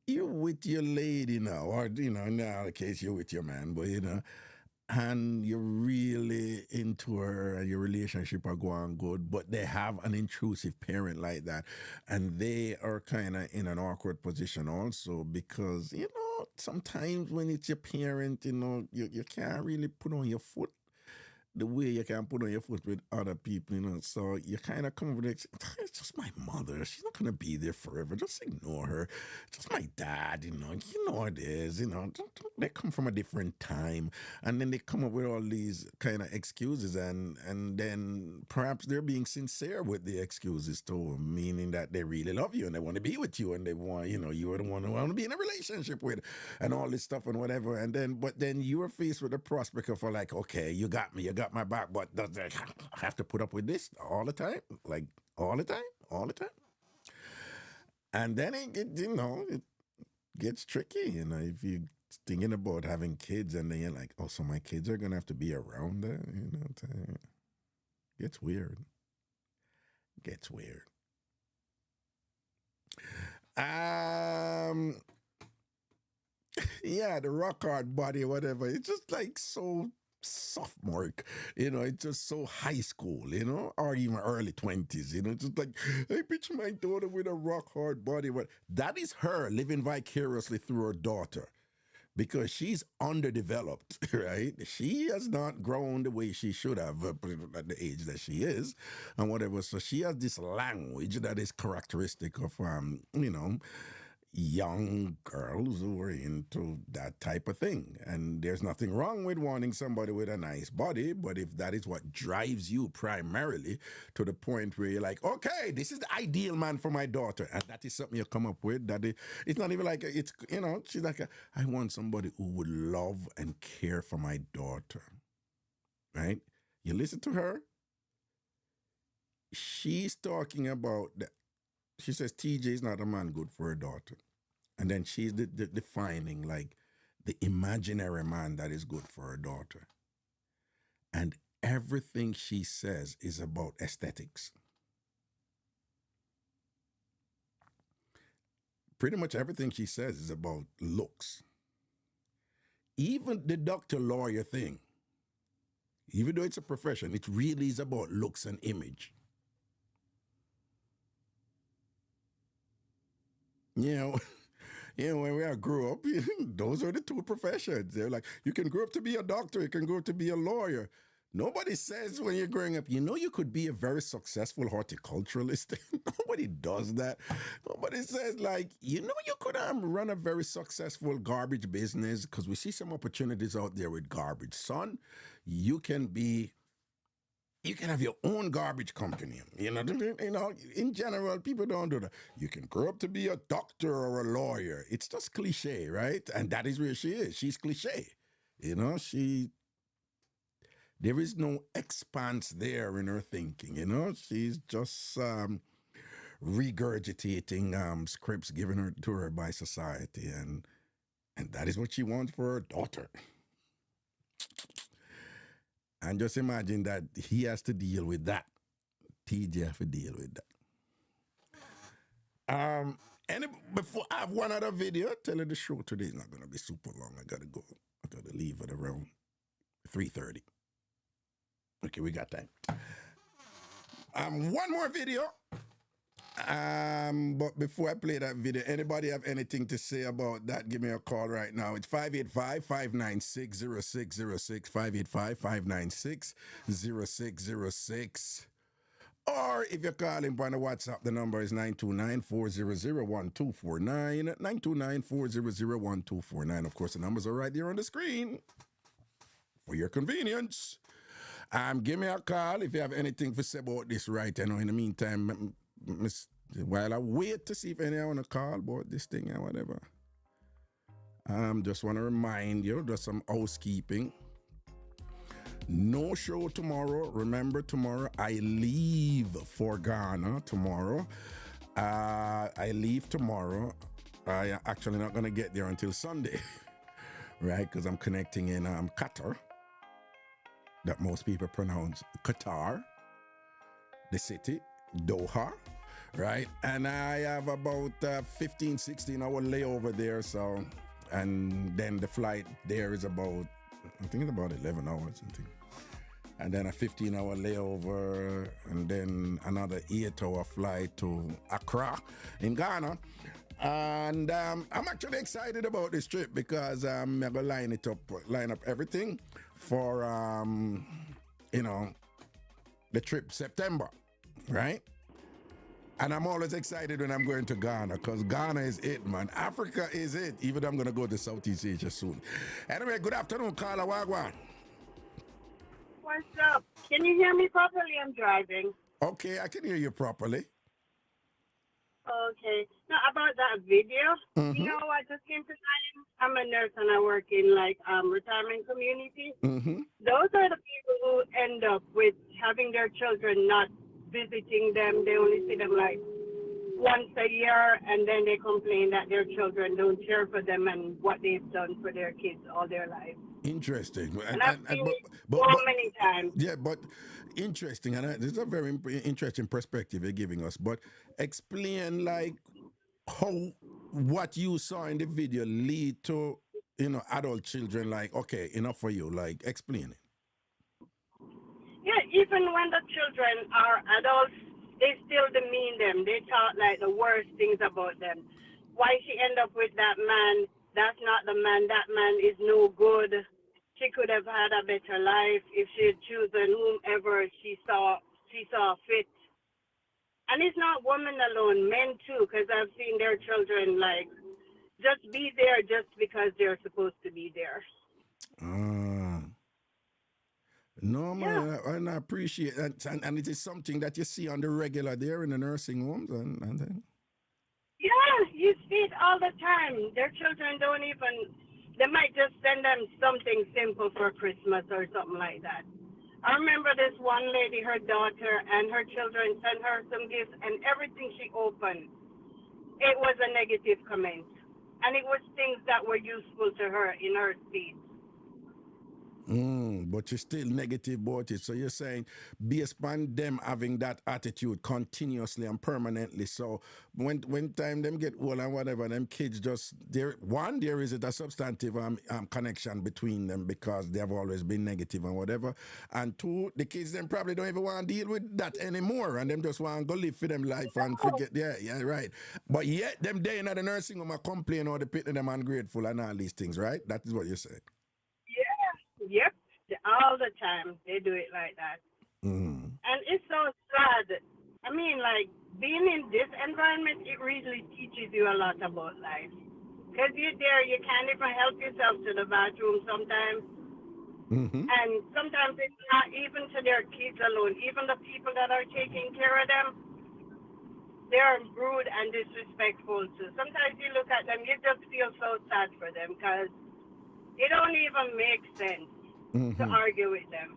you're with your lady now, or in our case you're with your man, but and you're really into her and your relationship are going good, but they have an intrusive parent like that, and they are kind of in an awkward position also because, sometimes when it's your parent, you can't really put on your foot the way you can put on your foot with other people, so you kind of come with it. It's just my mother. She's not going to be there forever. Just ignore her. Just my dad, you know it is, they come from a different time. And then they come up with all these kind of excuses and then perhaps they're being sincere with the excuses too, meaning that they really love you and they want to be with you and they want, you're the one who want to be in a relationship with and all this stuff and whatever. But then you are faced with the prospect of like, okay, you got me, you got my back, but does I have to put up with this all the time? Like all the time? And then it gets tricky, if you're thinking about having kids and then you're like, oh, so my kids are gonna have to be around that, gets weird. Yeah, the rock hard body or whatever, it's just like so sophomore, it's just so high school, or even early 20s, just like, I picture my daughter with a rock hard body. But that is her living vicariously through her daughter because she's underdeveloped, right? She has not grown the way she should have at the age that she is and whatever. So she has this language that is characteristic of, young girls who are into that type of thing. And there's nothing wrong with wanting somebody with a nice body, but if that is what drives you primarily to the point where you're like, okay, this is the ideal man for my daughter, and that is something you come up with, it's not even like, it's, she's like, I want somebody who would love and care for my daughter, right? You listen to her, she's talking about that. She says TJ is not a man good for her daughter. And then she's defining like the imaginary man that is good for her daughter. And everything she says is about aesthetics. Pretty much everything she says is about looks. Even the doctor-lawyer thing, even though it's a profession, it really is about looks and image. When we grew up, those are the two professions. They're like, you can grow up to be a doctor, you can grow up to be a lawyer. Nobody says when you're growing up, you could be a very successful horticulturalist. Nobody does that. Nobody says you could run a very successful garbage business because we see some opportunities out there with garbage. Son, you can be You can have your own garbage company. In general, people don't do that. You can grow up to be a doctor or a lawyer. It's just cliche, right? And that is where she is. She's cliche. There is no expanse there in her thinking, She's just regurgitating scripts given to her by society, and that is what she wants for her daughter. And just imagine that he has to deal with that. TJ have to deal with that. And before I have one other video, tell her the show today is not going to be super long. I got to go. I got to leave at around 3:30. Okay, we got time. One more video. But before I play that video, anybody have anything to say about that? Give me a call right now. It's 585-596-0606, 585-596-0606. Or if you're calling by the WhatsApp, the number is 929-400-1249, 929-400-1249. Of course, the numbers are right there on the screen for your convenience. Give me a call if you have anything to say about this right. I know in the meantime, while I wait to see if anyone want to call about this thing or whatever, just want to remind you, just some housekeeping. No show tomorrow. Remember, tomorrow I leave for Ghana tomorrow. I leave tomorrow. I actually not going to get there until Sunday, right? Because I'm connecting in Qatar, that most people pronounce Qatar, the city, Doha, right? And I have about 15, 16 hour layover there. So, and then the flight there is about, I think it's about 11 hours, I think. And then a 15-hour layover, and then another 8-hour flight to Accra in Ghana. And I'm actually excited about this trip because I'm going to line up everything for, the trip September, right? And I'm always excited when I'm going to Ghana because Ghana is it, man. Africa is it, even though I'm going to go to Southeast Asia soon. Anyway, good afternoon, Carla Wagwan. What's up? Can you hear me properly? I'm driving. Okay, I can hear you properly. Okay. Now, about that video, you know what just came to mind? I'm a nurse and I work in retirement community. Those are the people who end up with having their children not visiting them. They only see them like once a year, and then they complain that their children don't care for them and what they've done for their kids all their life. Interesting. And I've seen it so many times. Yeah, but interesting. And this is a very interesting perspective you're giving us. But explain, how what you saw in the video lead to, adult children, okay, enough for you. Explain it. Yeah, even when the children are adults, they still demean them. They talk the worst things about them. Why she end up with that man? That's not the man. That man is no good. She could have had a better life if she had chosen whomever she saw fit. And it's not women alone, men too, because I've seen their children just be there just because they're supposed to be there. No, man, and I appreciate that. And it is something that you see on the regular there in the nursing homes. And then. Yeah, you see it all the time. Their children don't even, they might just send them something simple for Christmas or something like that. I remember this one lady, her daughter and her children sent her some gifts, and everything she opened, it was a negative comment. And it was things that were useful to her in her speech. But you're still negative about it. So you're saying, based on them having that attitude continuously and permanently. So when time them get old and whatever, them kids just, there is a substantive connection between them because they have always been negative and whatever. And two, the kids then probably don't even want to deal with that anymore. And them just want to go live for them life and forget. Yeah, right. But yet them day in the nursing home are complaining or they pity them ungrateful and all these things, right? That is what you said. Yep, all the time they do it like that. And it's so sad. I mean, being in this environment, it really teaches you a lot about life. Because you're there, you can't even help yourself to the bathroom sometimes. And sometimes it's not even to their kids alone. Even the people that are taking care of them, they're rude and disrespectful too. Sometimes you look at them, you just feel so sad for them because it don't even make sense to argue with them.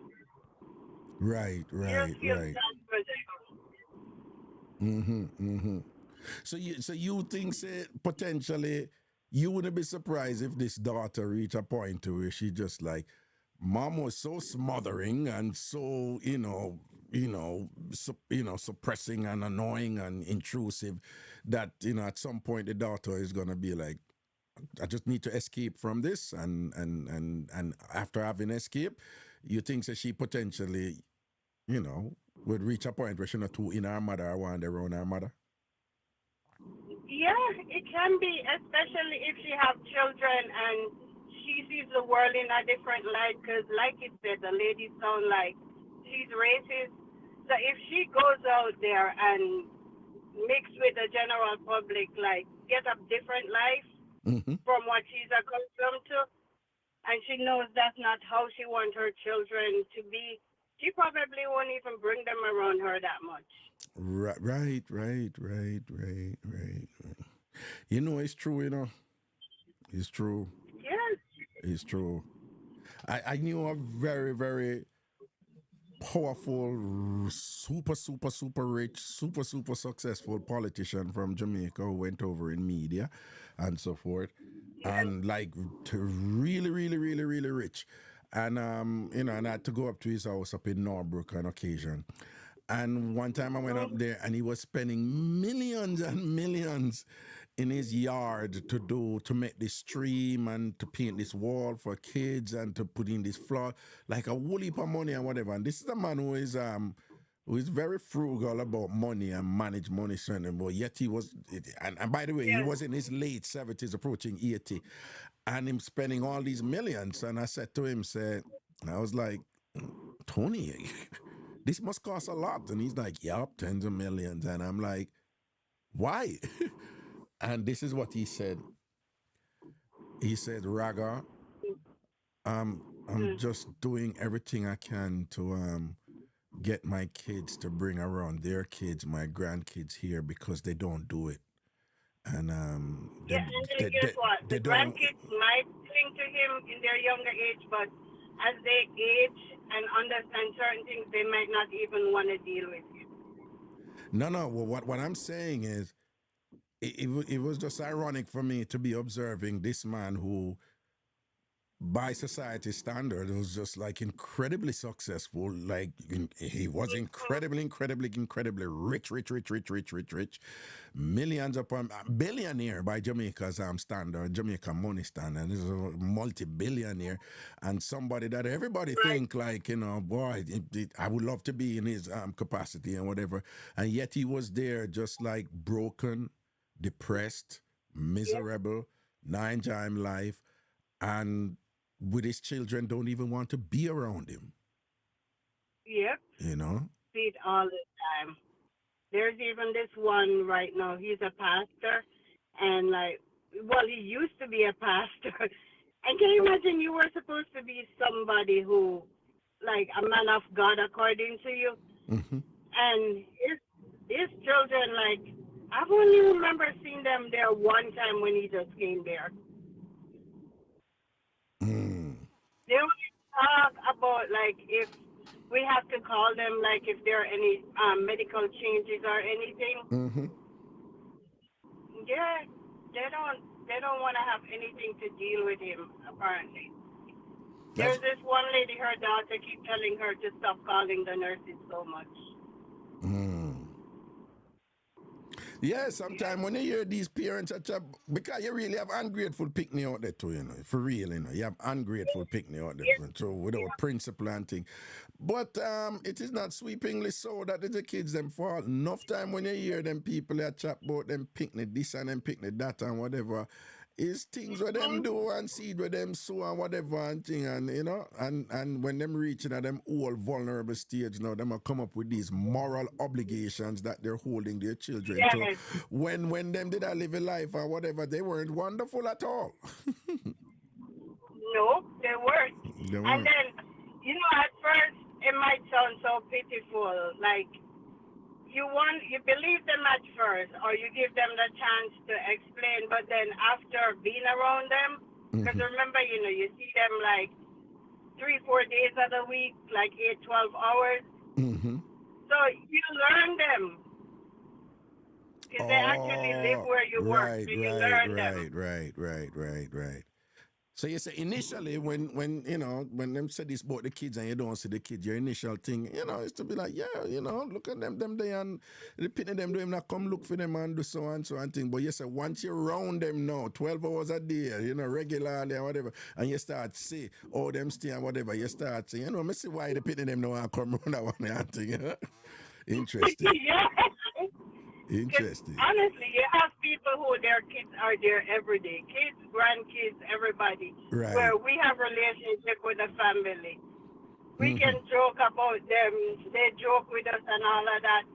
Right, You right, just feel right. sad for them. So you think, say, potentially you wouldn't be surprised if this daughter reach a point to where she just like, mom was so smothering and so suppressing and annoying and intrusive that at some point the daughter is gonna be like, I just need to escape from this, and after having escaped, you think that she potentially would reach a point where she's not too in her mother or wander around her mother? Yeah, it can be, especially if she have children and she sees the world in a different light. Because, like you said, the lady sound like she's racist. So if she goes out there and mix with the general public, like get a different life from what she's accustomed to, and she knows that's not how she wants her children to be, she probably won't even bring them around her that much. Right. It's true, It's true. Yes. It's true. I knew a very, very powerful, super rich, super successful politician from Jamaica who went over in media and so forth. And like really rich. And and I had to go up to his house up in Norbrook on occasion. And one time I went up there and he was spending millions and millions in his yard to make this stream and to paint this wall for kids and to put in this floor, like a whole heap of money and whatever. And this is a man who is very frugal about money and manage money, certain, but yet he was, and by the way, he was in his late 70s, approaching 80, and him spending all these millions. And I said to him, I was like, Tony, this must cost a lot. And he's like, yup, tens of millions. And I'm like, why? And this is what he said. He said, Raga, I'm just doing everything I can to get my kids to bring around their kids, my grandkids here, because they don't do it. And guess what? The grandkids might cling to him in their younger age, but as they age and understand certain things, they might not even want to deal with him. No. Well, what I'm saying is, it was just ironic for me to be observing this man who, by society standard, was just like incredibly successful. Like he was incredibly rich, millions upon billionaire by Jamaica's standard, Jamaican money standard. This is a multi-billionaire and somebody that everybody think like, boy, I would love to be in his capacity and whatever. And yet he was there just like broken, depressed, miserable, not enjoying life, and with his children don't even want to be around him. Yep. See it all the time. There's even this one right now. He's a pastor, and he used to be a pastor. And can you imagine you were supposed to be somebody who, like a man of God according to you, and his children, like, I've only remember seeing them there one time when he just came there. They only talk about, like, if we have to call them, like, if there are any medical changes or anything. Yeah, they don't want to have anything to deal with him, apparently. There's this one lady, her daughter keep telling her to stop calling the nurses so much. Yeah, sometimes when you hear these parents, because you really have ungrateful pickney out there too, for real, you have ungrateful pickney out there, so without principle and thing. But it is not sweepingly so that the kids them fall. Enough time when you hear them people that chat about them pickney this and them pickney that and whatever, is things where them do and seed where them sow and whatever and thing, and and when them reaching at them all vulnerable stage now, them will come up with these moral obligations that they're holding their children to. When them did live a life or whatever, they weren't wonderful at all. No, they weren't. And then sounds so pitiful. Like you believe them at first, or you give them the chance to explain, but then after being around them, because remember, you see them like 3-4 days of the week, like 8-12 hours. So you learn them. Because they actually live where you work, so you learn them. Right. So you say initially when them say this about the kids and you don't see the kids, your initial thing, is to be like, look at them they and the pity them do him not come look for them and do so and thing. But you say once you're around them now, 12 hours a day, regularly or whatever, and you start see them stay and whatever, you start saying, me see why the pity them now and come around that one and thing, Interesting. Yeah. Interesting. Honestly, you have people who their kids are there every day. Kids, grandkids, everybody. Right. Where we have relationship with the family. We can joke about them. They joke with us and all of that.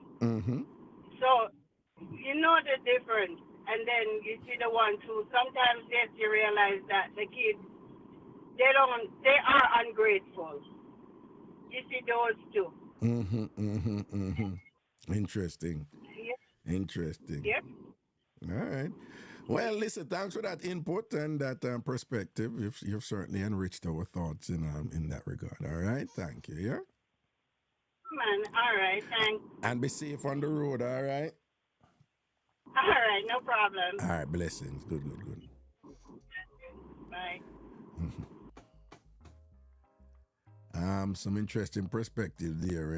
So, you know the difference. And then you see the ones who sometimes, yes, you realize that the kids, they are ungrateful. You see those too. Interesting. Interesting. Yep. All right. Well, listen, thanks for that input and that perspective. You've certainly enriched our thoughts in that regard. All right. Thank you. Yeah. Man, all right. Thanks. And be safe on the road. All right. All right. No problem. All right. Blessings. Good. Bye. Some interesting perspective there,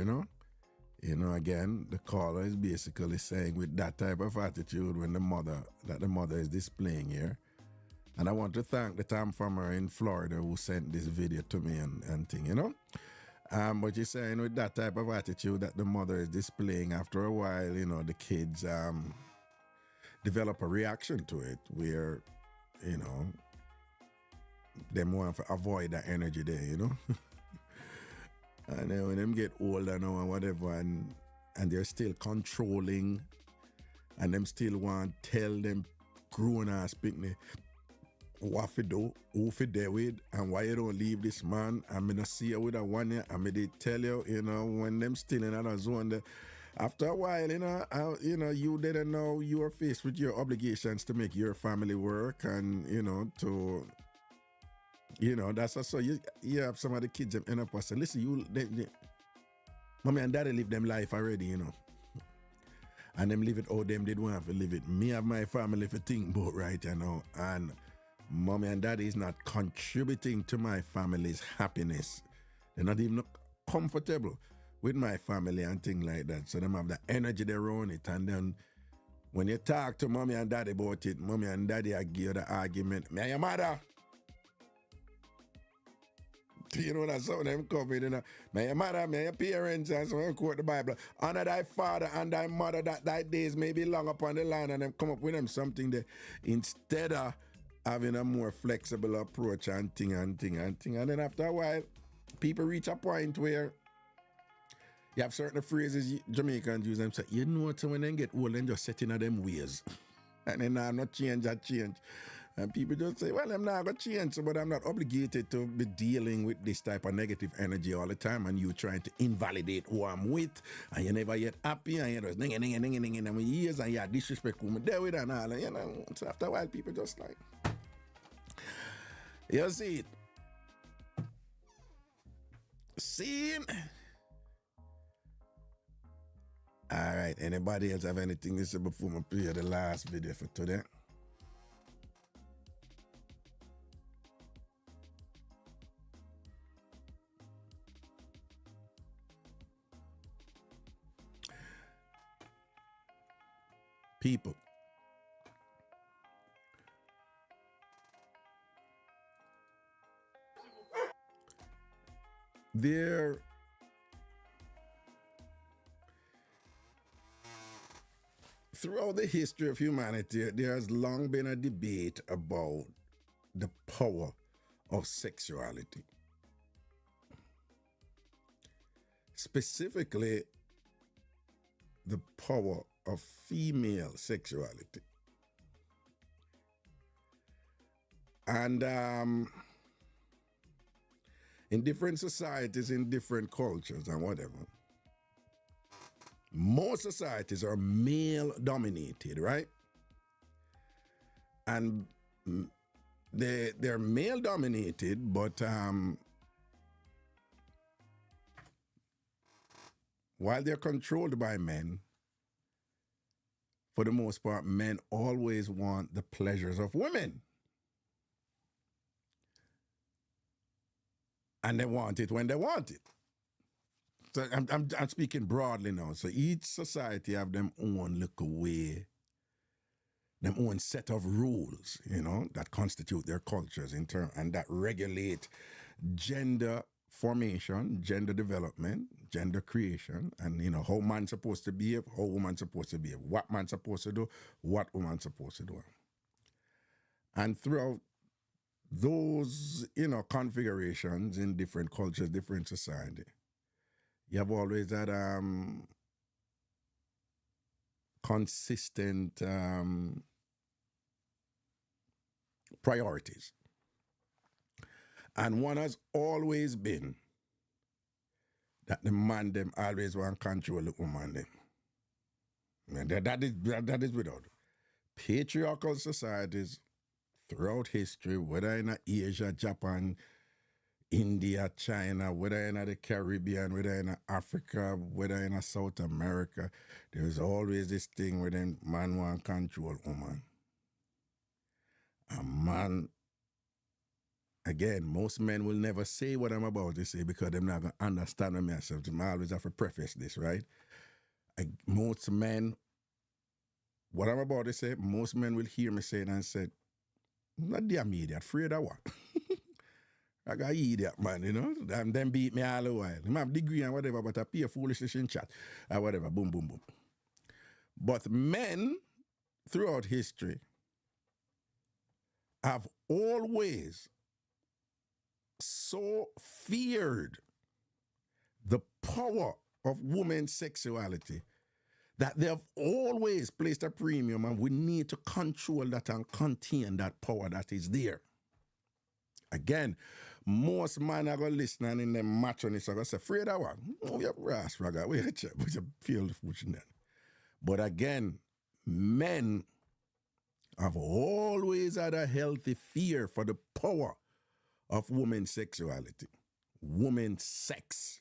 again, the caller is basically saying with that type of attitude when the mother is displaying here. And I want to thank the Tom farmer in Florida who sent this video to me and thing, But you're saying with that type of attitude that the mother is displaying, after a while, the kids develop a reaction to it where, they want to avoid that energy there, And then when them get older now and whatever, and they're still controlling, and them still want to tell them grown ass picnic what to do, who to there with, and why you don't leave this man. I'm gonna see you with a 1 year. I'm gonna tell you, when them still in another zone. After a while, you didn't know you are faced with your obligations to make your family work, and to. That's also you have some of the kids that end up saying, listen, mommy and daddy live them life already, And them live it how them did want to live it. Me have my family to think about right, and mommy and daddy is not contributing to my family's happiness. They're not even comfortable with my family and things like that. So them have the energy they run it, and then when you talk to mommy and daddy about it, mommy and daddy I give you the argument, me and your mother. That's how them come in, May your mother, may your parents, and so on, quote the Bible. Honor thy father and thy mother, that thy days may be long upon the land, and them come up with them something that instead of having a more flexible approach and thing. And then after a while, people reach a point where you have certain phrases Jamaicans use, them say, so when they get old, then just set in them ways. And then I'm not change. And people just say, well, I'm not going to change, but I'm not obligated to be dealing with this type of negative energy all the time, and you trying to invalidate who I'm with, and you never get happy, and you're just ding in my ears, and you disrespect who I'm there with, and all, So after a while, people just like, you see it. See? All right, anybody else have anything to say before I play the last video for today? People. Throughout the history of humanity, there has long been a debate about the power of sexuality. Specifically, the power of female sexuality. And in different societies, in different cultures and whatever, most societies are male dominated, right? And they're male dominated, but while they're controlled by men, for the most part, men always want the pleasures of women. And they want it when they want it. So I'm speaking broadly now. So each society have them own little way, them own set of rules, that constitute their cultures and that regulate gender formation, gender development, gender creation, and how man's supposed to behave, how woman's supposed to behave, what man's supposed to do, what woman's supposed to do. And throughout those, configurations in different cultures, different society, you have always that consistent priorities. And one has always been that the man them always want to control the woman them. And that is without. Patriarchal societies throughout history, whether in Asia, Japan, India, China, whether in the Caribbean, whether in Africa, whether in South America, there's always this thing where then man want to control woman. A man, again, most men will never say what I'm about to say because they're not going to understand me myself. I always have to preface this, right? Most men, what I'm about to say, most men will hear me say it and say, not the immediate, afraid of what? I got idiot, man, and them beat me all the while. I have degree and whatever, but I pay foolishness in chat or whatever, boom, boom, boom. But men throughout history have always so feared the power of women's sexuality that they have always placed a premium, and we need to control that and contain that power that is there. Again, most men are going to listen and in them matroness are going to say, afraid of what? Oh, you're brass, Raga. We feel the fortune then. But again, men have always had a healthy fear for the power of women's sexuality, women's sex.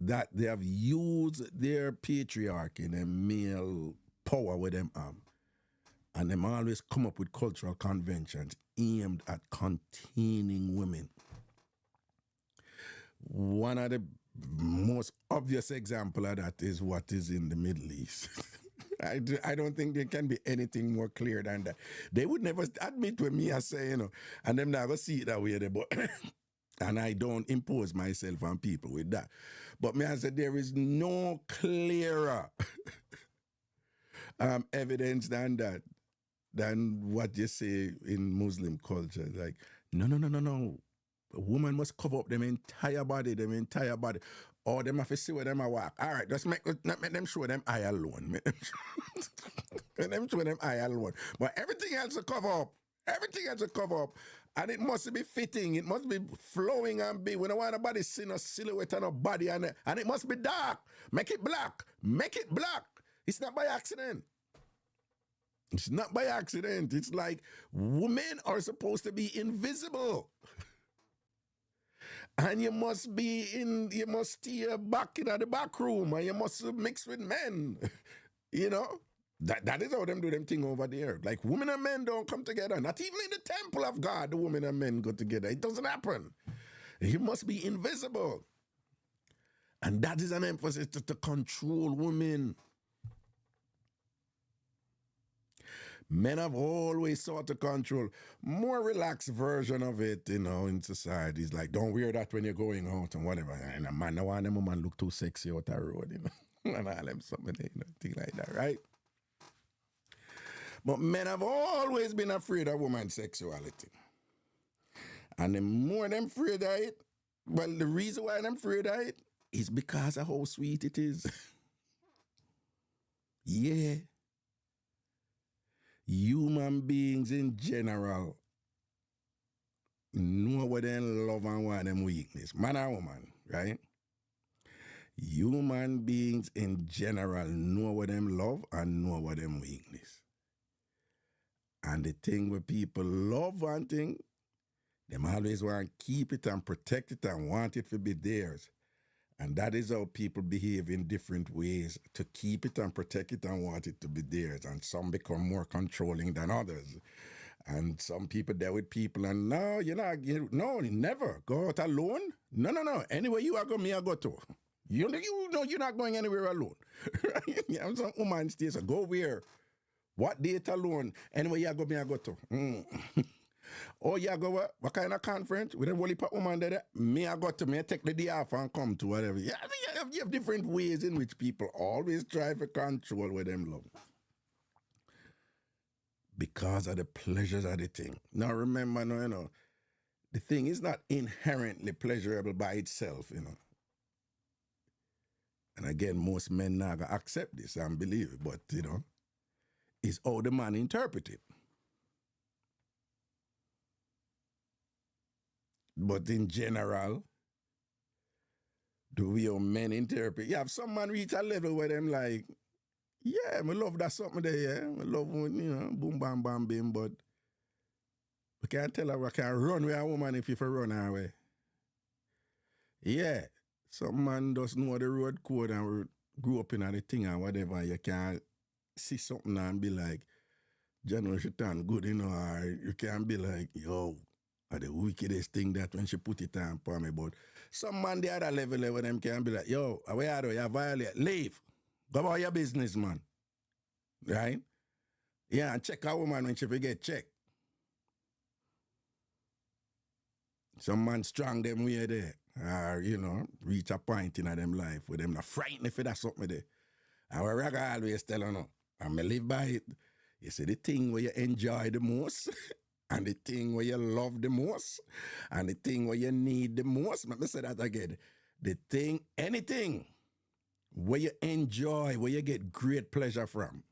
That they have used their patriarchy and male power with them and them always come up with cultural conventions aimed at containing women. One of the most obvious example of that is what is in the Middle East. I don't think there can be anything more clear than that. They would never admit with me as say, and them never see it that way, but and I don't impose myself on people with that. But me I said there is no clearer evidence than that, than what you say in Muslim culture. Like, no. A woman must cover up them entire body. Or them have to see where them a walk. All right, just make them show them eye alone. Make them show them eye alone. But everything else to cover up. And it must be fitting. It must be flowing and be. We don't want nobody see no silhouette on a body. And it must be dark. Make it black. It's not by accident. It's like women are supposed to be invisible. And you must stay back in the back room, and you must mix with men. That is how them do them thing over there. Like women and men don't come together. Not even in the temple of God, the women and men go together. It doesn't happen. You must be invisible. And that is an emphasis to control women. Men have always sought to control. More relaxed version of it, in societies. Like, don't wear that when you're going out and whatever. And a man, no one them woman look too sexy out the road, and all them something, thing like that, right? But men have always been afraid of woman's sexuality. And the more them afraid of it, well, the reason why I'm afraid of it is because of how sweet it is. Yeah. Human beings in general know what them love and what them weakness. Man or woman, right? Human beings in general know what them love and know what them weakness. And the thing where people love one thing, them always want to keep it and protect it and want it to be theirs. And that is how people behave in different ways to keep it and protect it and want it to be theirs. And some become more controlling than others. And some people there with people and no, no, never. Go out alone? No. Anywhere you are going, me I go to. You know you're not going anywhere alone. Right? Some woman stays, go where? What date alone? Anywhere you go, me I go to. Oh, you go what kind of conference? With a whole heap of woman there, me I go to, me I take the day off and come to whatever. Yeah, you have different ways in which people always try to control what them love. Because of the pleasures of the thing. Now remember, the thing is not inherently pleasurable by itself, And again, most men not gonna accept this and believe it, but, it's how the man interpret it. But in general, the way how men interpret, you have some man reach a level where them like, yeah, I love that something there, yeah. I love when, boom, bam, bam, bim, but we can't tell her we can run with a woman if you run her way. Yeah, some man does know the road code and grew up in the thing and whatever, you can see something and be like, General Shaitan good, or you can be like, yo, the wickedest thing that when she put it on for me, but some man the other level where them can be like, yo, where are you violate? Leave. Go about your business, man. Right? Yeah, and check a woman when she forget check. Some man strong them way there. Or, reach a point in them life where them not frightened if that's something there. And what Raga always tell you, and me live by it. You see the thing where you enjoy the most, and the thing where you love the most, and the thing where you need the most. Let me say that again. The thing, anything where you enjoy, where you get great pleasure from.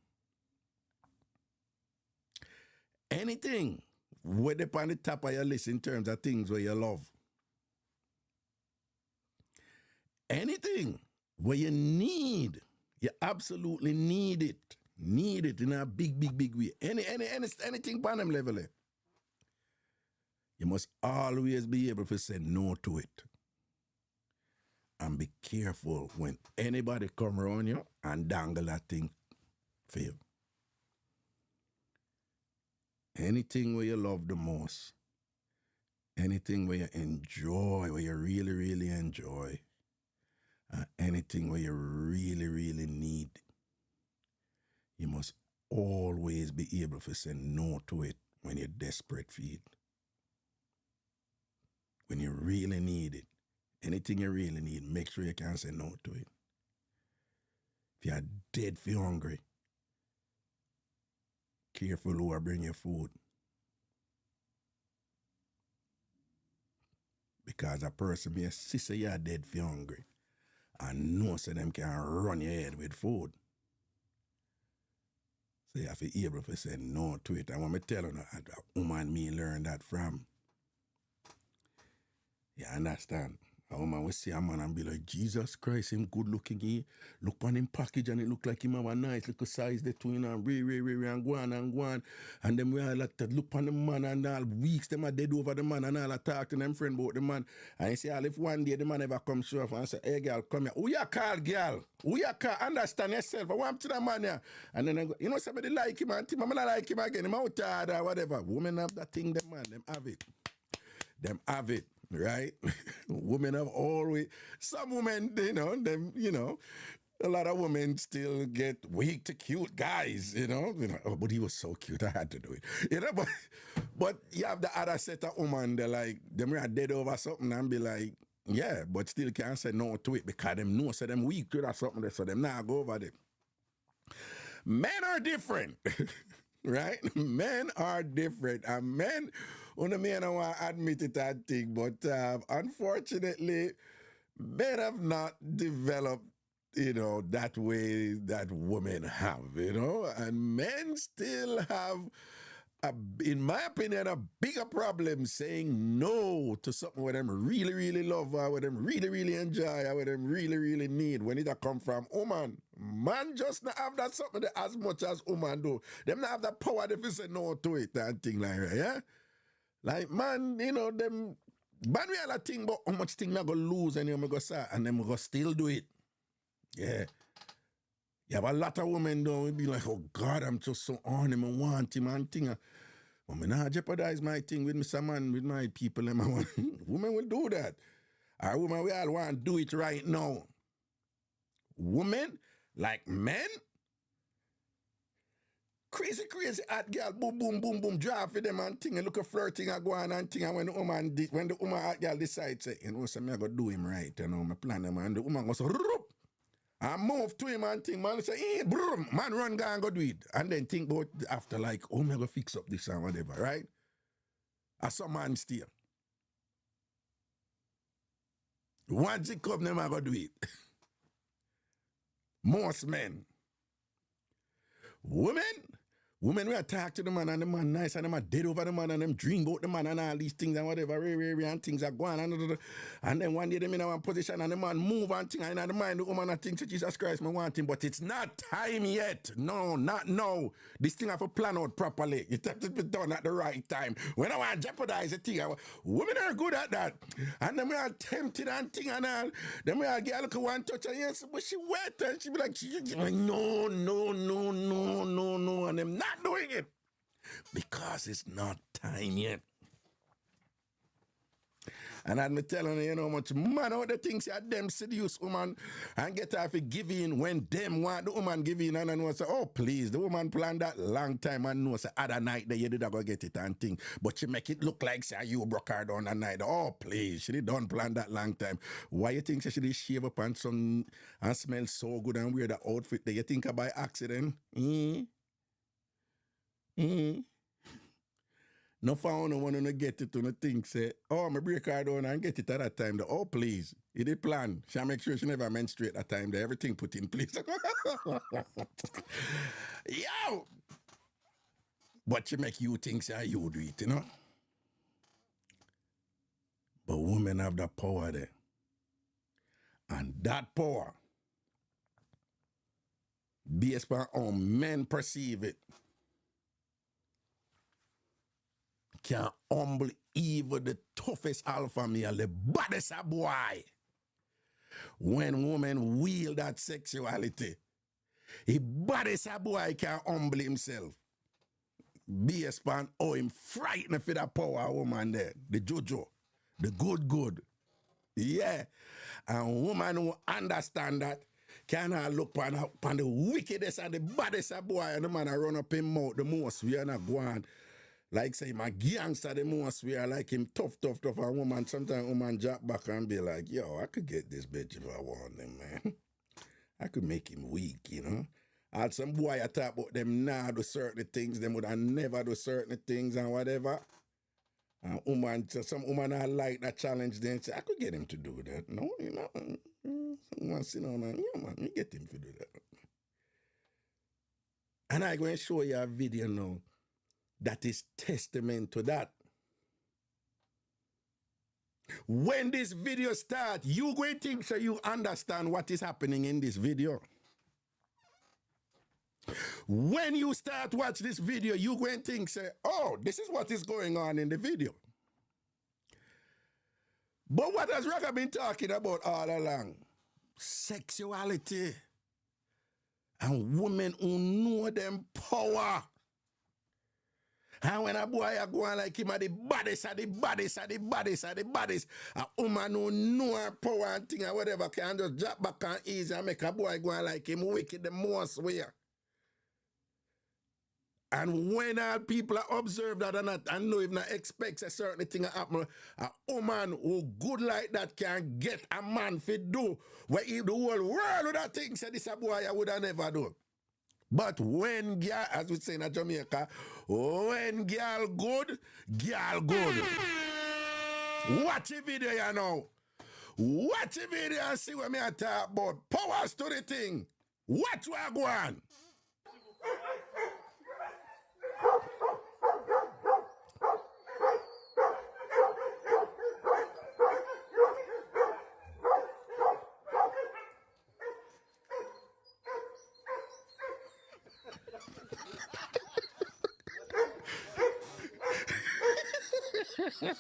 Anything where they on the top of your list in terms of things where you love. Anything where you need, you absolutely need it. Need it in a big, big, big way. Anything on them level. You must always be able to say no to it. And be careful when anybody come around you and dangle that thing for you. Anything where you love the most, anything where you enjoy, where you really, really enjoy, anything where you really, really need, you must always be able to say no to it when you're desperate for it. When you really need it. Anything you really need, make sure you can say no to it. If you're dead for hungry, careful who are bring you food. Because a person may say you're dead for hungry and know so them can run your head with food. So you have to be able to say no to it. And when I tell you, a woman me learn that from. You understand? A woman will see a man and be like, Jesus Christ, him good looking here. Look on him package and it look like him have a nice little size the twin and and go on and go on. And then we all like to look on the man and all weeks them are dead over the man and all talk to them friend about the man. And you see, if one day the man ever come show up and say, hey girl, come here. Who you call girl? Who you call? Understand yourself. I want to the man here. And then I go, somebody like him and I'm not like him again. Him out hard or whatever. Women have that thing, them man, them have it. Them have it. Right? Women have always, some women, a lot of women still get weak to cute guys, oh, but he was so cute, I had to do it, but you have the other set of women that like, them are dead over something and be like, yeah, but still can't say no to it because them know, so them weak to that something, so them not go over it. Men are different. Right? Men are different. And men, on the men, I want to admit it, I think, but unfortunately, men have not developed, that way that women have, and men still have in my opinion, a bigger problem saying no to something where them really, really love or where them really, really enjoy or where them really, really need when it a come from woman. Man just not have that something as much as woman do. Them not have that power if you say no to it and thing like that, yeah? Like, man, you know, them, man, we all a thing about how much thing I go lose and you go start and them go still do it. Yeah. You have a lot of women though, we be like, oh God, I'm just so on him, I want him and thing. But me not jeopardize my thing with Mr. Man, with my people. And women will do that. Our women, we all want to do it right now. Women, like men, crazy hot girl, boom, boom, boom, boom, drive for them and thing, and look at flirting and go on and thing. And when the woman hot girl decides, say, you know, so me I go do him right, you know, my plan him, and the woman goes, I move to him and think, man, say, hey, brum, man, run, go and go do it. And then think about after, like, oh, me go fix up this and whatever, right? As some man still. Once it come, them I go do it. Most men. Women will talk to the man and the man nice and them are dead over the man and them dream about the man and all these things and whatever, and things are going on. And then one day them in one position and the man move and thing and in the mind the woman and thinks, Jesus Christ, I want him, but it's not time yet. No, not now. This thing have to plan out properly. It has to be done at the right time. When I want to jeopardize the thing, women are good at that. And then we are tempted and thing and all. Then we are get look at one touch and yes, but she wet and she be like, no, and them not doing it because it's not time yet. And I'm telling you, you know how much man out the things that them seduce woman and get her for giving when them want the woman giving and then say, oh please, the woman planned that long time and know say other night that you did go get it and thing. But she make it look like say you broke her down that night. Oh please, she did don't plan that long time. Why you think she did shave up and some and smell so good and wear the outfit that you think by accident? No found no one to get it to the thing say, oh, I break her down and get it at that time. Oh, please. He did plan. She'll make sure she never menstruate that time. Everything put in place. Yo! But she make you think say you do it, you know? But women have that power there. And that power, based on how men perceive it, can humble even the toughest alpha male, the baddest boy. When women wield that sexuality, the baddest boy can humble himself. Based on how him frightened for that power woman there, the Jojo, the good. Yeah. And woman who understand that can look upon the wickedest and the baddest boy and the man run up him mouth the most we are not going. Like say my gangster the most we are like him tough and woman sometimes woman drop back and be like, yo, I could get this bitch if I want him, man. I could make him weak, you know. And some boy I talk about them now do certain things, them would never do certain things and whatever. And some woman I like that challenge then say, I could get him to do that. No, you know. Someone sit down and yeah man, you get him to do that. And I'm going to show you a video now that is testament to that. When this video starts, you going to think so you understand what is happening in this video. When you start watch this video, you going to think, say, oh, this is what is going on in the video. But what has Raga been talking about all along? Sexuality. And women who know them power. And when a boy a go on like him the baddest, a woman who know her power and thing or whatever can just drop back and easy and make a boy go on like him wicked the most way. And when people observe that and know if not expects a certain thing to happen, a woman who good like that can get a man to do what if the whole world with that thing said this a boy I would have never do. But when girl, as we say in Jamaica, when girl good. Watch the video you know. Watch the video and see what me I talk about. Powers to the thing. Watch where I go on. Walada,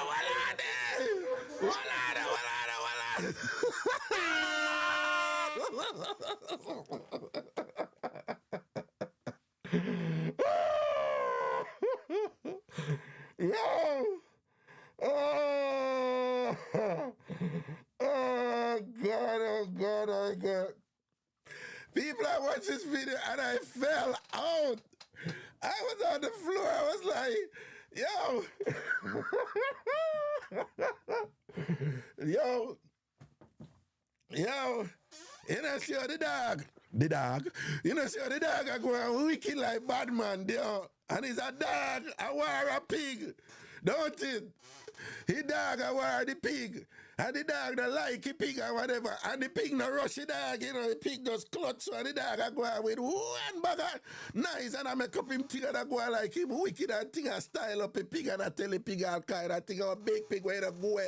walada! Walada, walada, walada! Yo! Oh! Oh, God, oh, God, oh, God. People, I watched this video and I fell out. I was on the floor. I was like, yo. Yo. You know, see how the dog. You know, see how the dog are going wicked like Batman, yo. And he's a dog, I wear a pig. Don't it? He dog, I wear the pig. And the dog don't like the pig or whatever. And the pig no rush the dog, you know, the pig just clutch. So the dog I go out with one bag of nice and I make up him thing and I go out like him wicked and thing I style up a pig and I tell the pig all kind. I think I'm a big pig where you go.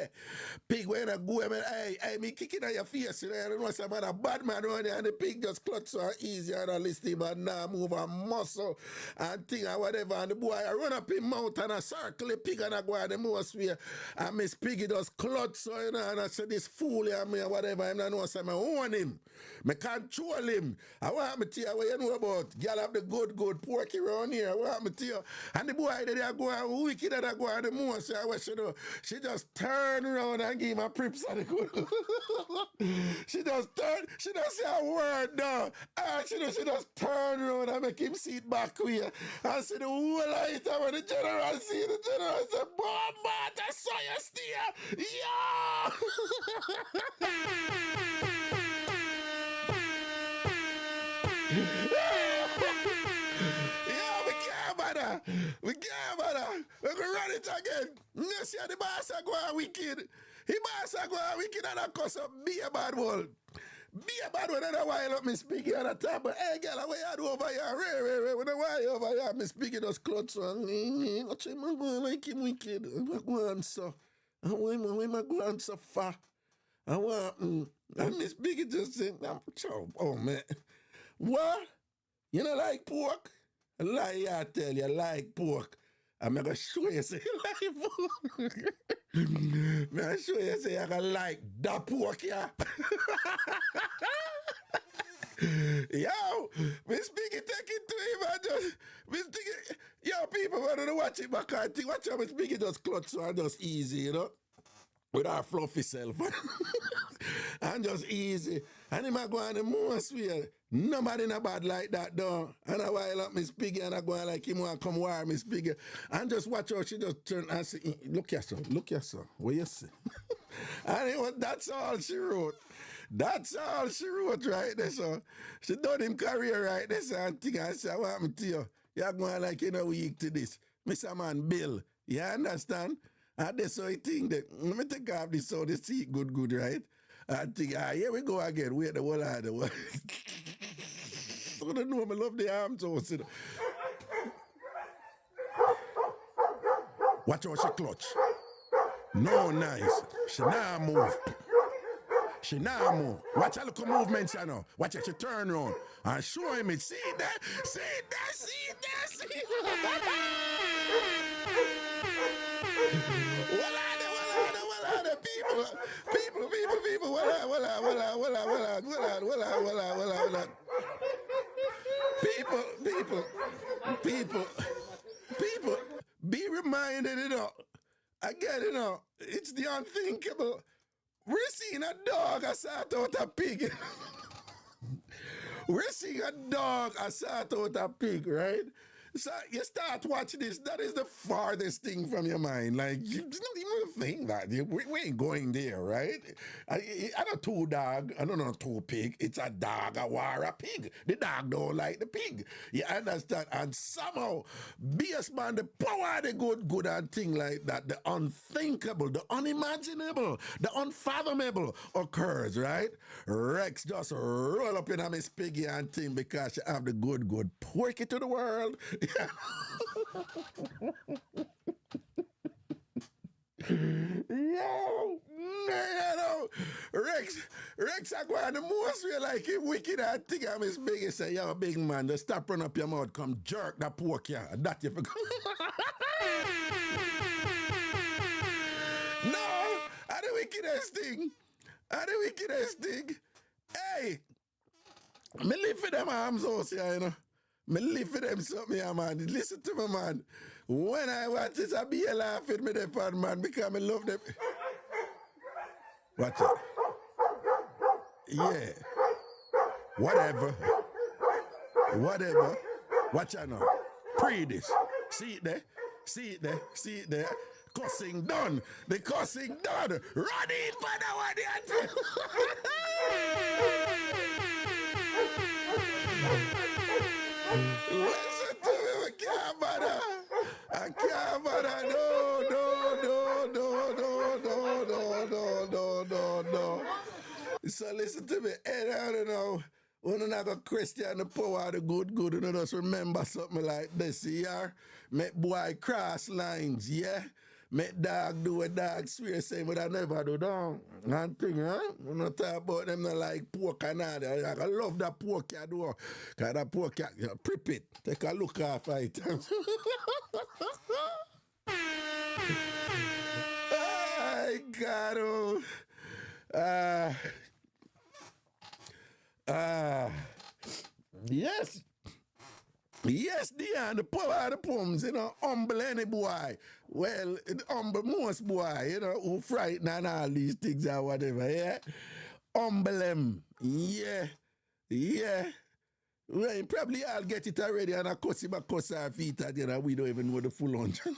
Pig where you go. I mean, hey, me kicking at your face, you know, I don't know some a bad man around there and the pig just clutch so easy and I listen him and now move a muscle and thing or whatever. And the boy I run up his mouth and I circle the pig and I go out the most way. And Miss Piggy just clutch so you know. And I said, this fool here, me or whatever, I don't know, so I own him. I control him. I want me to tell you what you know about. Girl have the good porky around here. I want me to tell you. And the boy that they go on wicked that I go on the most, so I what she do. She just turn around and give my prips and the good. She just say a word now. She just turn around and make him sit back here. I see the whole light when the general see the general say, Bomb, I saw you steer. Yeah! We can't bother. We're going to run it again. You see the boss are going wicked. The boss are going wicked and I cuss up be a bad one. Be a bad one and a while up me speaking on the top. But hey girl, what you do over here? Ray, when I while over here, me speaking those clothes. What you going like him wicked? I'm going so. Where am I going so far? I want, and Miss Biggie just said, oh man. What? You don't like pork? I lie, I tell you, I like pork. I'm going to show you, say, you like pork. I'm going to show you, say, I like that pork, yeah. Yo, Miss Biggie, take it to him and just, Miss Biggie, yo, people want to watch it, but I can't think, watch how Miss Biggie just clutch so and just easy, you know? With our fluffy self. And just easy. And he might go on the most way. Nobody not bad like that, though. And I while up Miss Piggy and I go on like him want come war Miss Piggy. And just watch how she just turn and say, look here, son. What you see? And that's all she wrote. That's all she wrote right there, so. She done him career right there, so and think I say, I want me to you. You're going like, you know, weak to this. Mr. Man, Bill. You understand? And that's how I think that, let me take off this so they see it good, right? I think, here we go again. Wait the whole other one. I don't know, I love the arms also. Watch how she clutch. No, nice. She now move. Watch her little movements, you know. Watch her, she turn around and show him it. See that. People, people, be reminded, you know, again, you know, it's the unthinkable. We're seeing a dog assault out a pig. We're seeing a dog assault out a pig, right? So you start watching this, that is the farthest thing from your mind. Like, you don't even think that. We ain't going there, right? I don't two dog, I don't know two pig. It's a dog, a war, a pig. The dog don't like the pig. You understand? And somehow, based on the power of the good and thing like that, the unthinkable, the unimaginable, the unfathomable occurs, right? Rex just roll up in a Miss Piggy and thing because she have the good porky to the world. Yo, no. Rex I go on the most way like him wicked. I think I'm his biggest. Say, yo, big man, just stop run up your mouth, come jerk that pork, yeah. That you forgot. No, are the wickedest thing. Hey, me live for them arms house here, you know. Me live for them something here, man. Listen to me, man. When I watch this, I be laughing me there, man, because I love them. Watch it. Yeah. Whatever. Watch out now. Pre this. See it there. Cussing done. The cussing done. Run in for the one. Listen to me, I can't bother. No. So listen to me, and I don't know. When I go question the power of the good, you know, just remember something like this, yeah? Make boy cross lines, yeah? Make dog do a dog swear, say, but I never do down. And thing, huh? We not talk about them not like pork and all that. I love that pork you do. Because that pork, you know, prep it. Take a look off it. Oh, God, oh. Yes, Dion, the power of the poems, you know, humble any boy. Well, humble most boy, you know, who frighten and all these things or whatever, yeah? Humble them, yeah. Well, probably I'll get it already and I cuss him a cuss our feet at you know, we don't even know the full lunch. You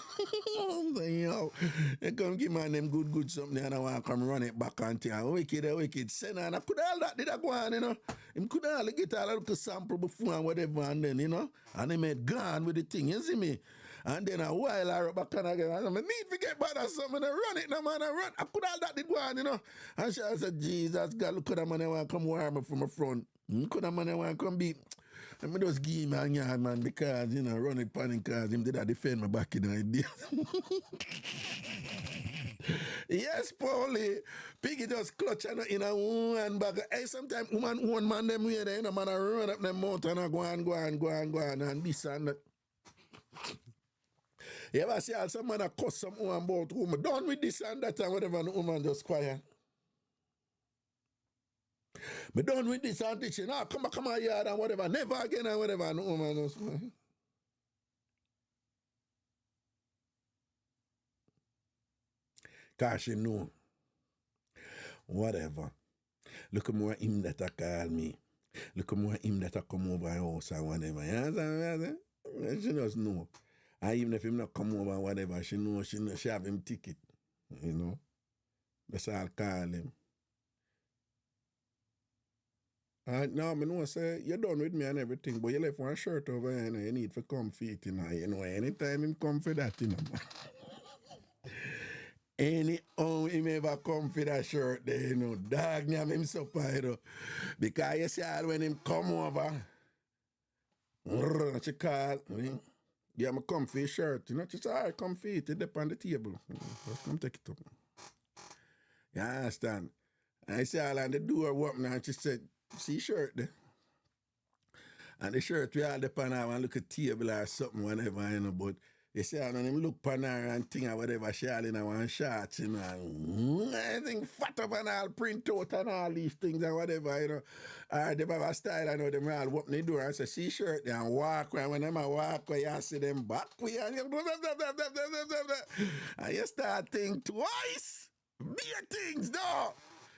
know, they come give man them good something and I want to come run it back and think, wicked. Send and I could all that did I go on, you know. Him could all get all little sample before and whatever and then, you know. And he made gone with the thing, you see me? And then a while I back and again, I need to get back at something and run it, no man, I run. I could all that did go on, you know. And she said, Jesus, God, look at that man, I want to come warm me from the front. Could that man, I want to come beat. And I just give him a yard, man, because, you know, run it panic because him did that defend me back in the idea. Yes, Paulie. Piggy just clutch in a one bag. Hey, sometimes one man them way there, you know, man, I run up them mountain and go on and this and that. You ever see how some man a cuss some woman about woman? Done with this and that and whatever, and the woman just quiet. Me done with this and teaching. Ah, come back to my yard and whatever. Never again and whatever. And the woman just because she know. Whatever. Look at more him that I call me. Look at more him that I come over house and whatever. You understand? She just know. And even if him not come over and whatever, she know she have him ticket. You know? That's all I call him. Now, I know, say, you're done with me and everything, but you left one shirt over here, you need for comfort, you know, anytime him come for that, you know. Him ever come for that shirt there, you know, dog name him so you know, because you see all when him come over, she call, yeah, I'm come for your shirt, you know, she say, all right, come for it, it's up on the table, just come take it up. You understand? And I see all on the door open and she said, see shirt there. And the shirt we all up on her and look at table or something, whatever, you know, but you see and him look on her and thing or whatever, she all in her one shorts, you know, and everything fat up and all print out and all these things and whatever, you know. Or they have a style, I know them all open the door and say, see shirt there and walk and when them a walk where you see them back way and you start thinking twice. Bigger things, no.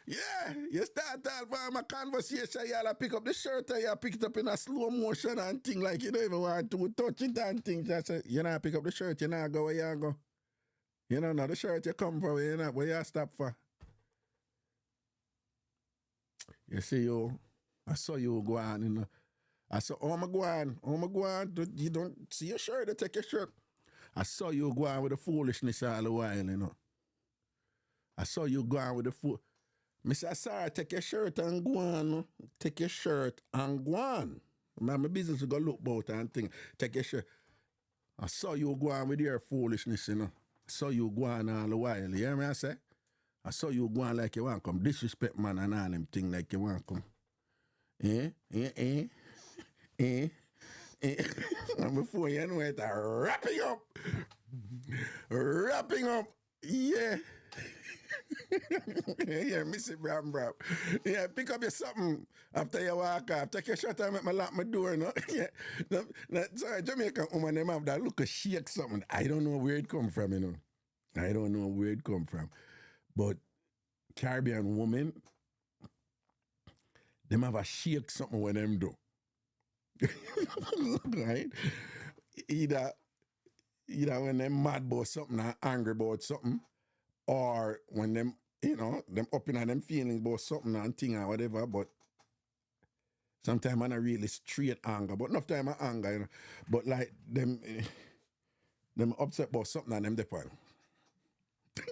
Yeah, you start off a conversation, you pick up the shirt and you pick it up in a slow motion and thing like you don't even want to touch it and things. I say, you know, pick up the shirt, you know, go where you go. You know, now the shirt you come for, you know, where you stop for. You see, I saw you go on, you know. I saw, oh my go on, you don't see your shirt, you take your shirt. I saw you go on with the foolishness all the while, you know. I saw you go on with the fool. Mr. Sarah, take your shirt and go on. Take your shirt and go on. My business will go look about and thing. Take your shirt. I saw you go on with your foolishness, you know. saw you go on all the while. You hear me I say? I saw you go on like you want come disrespect man and all them thing like you want come. And before you know it, wrapping up. Yeah. Yeah, miss it, BRAP. Yeah, pick up your something after you walk off. Take your shot and make me lock my door, no? Yeah. Sorry, Jamaican woman, them have that look a shake something. I don't know where it come from, you know. I don't know where it come from. But Caribbean women, them have a shake something when them do. Right? Either when them mad about something or angry about something, or when them, you know, them up in them feelings about something and thing or whatever, but sometimes I'm not really straight anger, but enough time I anger, you know. But like them upset about something and them depend.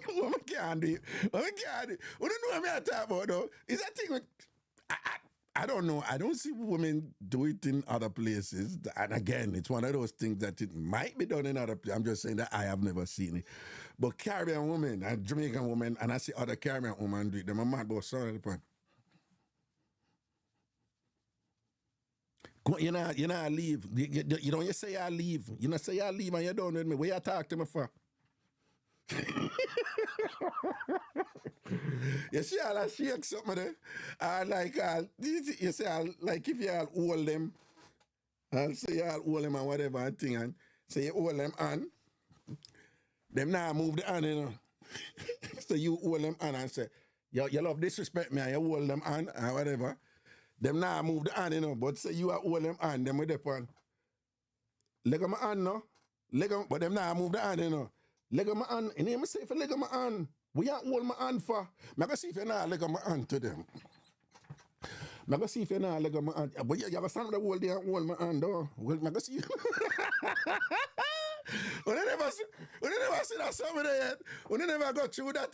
What I can't do? What I can't do? What do you know what I'm talking about though? Is that thing with I don't know. I don't see women do it in other places. And again, it's one of those things that it might be done in other places. I'm just saying that I have never seen it. But Caribbean women and Jamaican women, and I see other Caribbean women do it, them are mad about something at the point. You know, I leave. You don't say I leave. You know, say I leave and you don't with me. Where you talk to me for? You see, I'll shake something there. You say, like if you all hold them, I'll say you all hold them and whatever and thing, and say you hold them on. Them now move the hand, you know. So you hold them on and say, you love disrespect me and you hold them on and whatever. Them now move the hand, you know, but say you are hold them on, them with the pan. Leg of my hand, no? But them now move the hand, you know. Leg of my hand, and you say for leg of my hand. We ain't hold my hand for. I'm going to see if you're not leg of my hand to them. I'm going to see if you're not leg of my hand. But you have a stand with the whole day and hold my hand, though. Well, I'm going to see. When I never see that something there yet, when I never got through that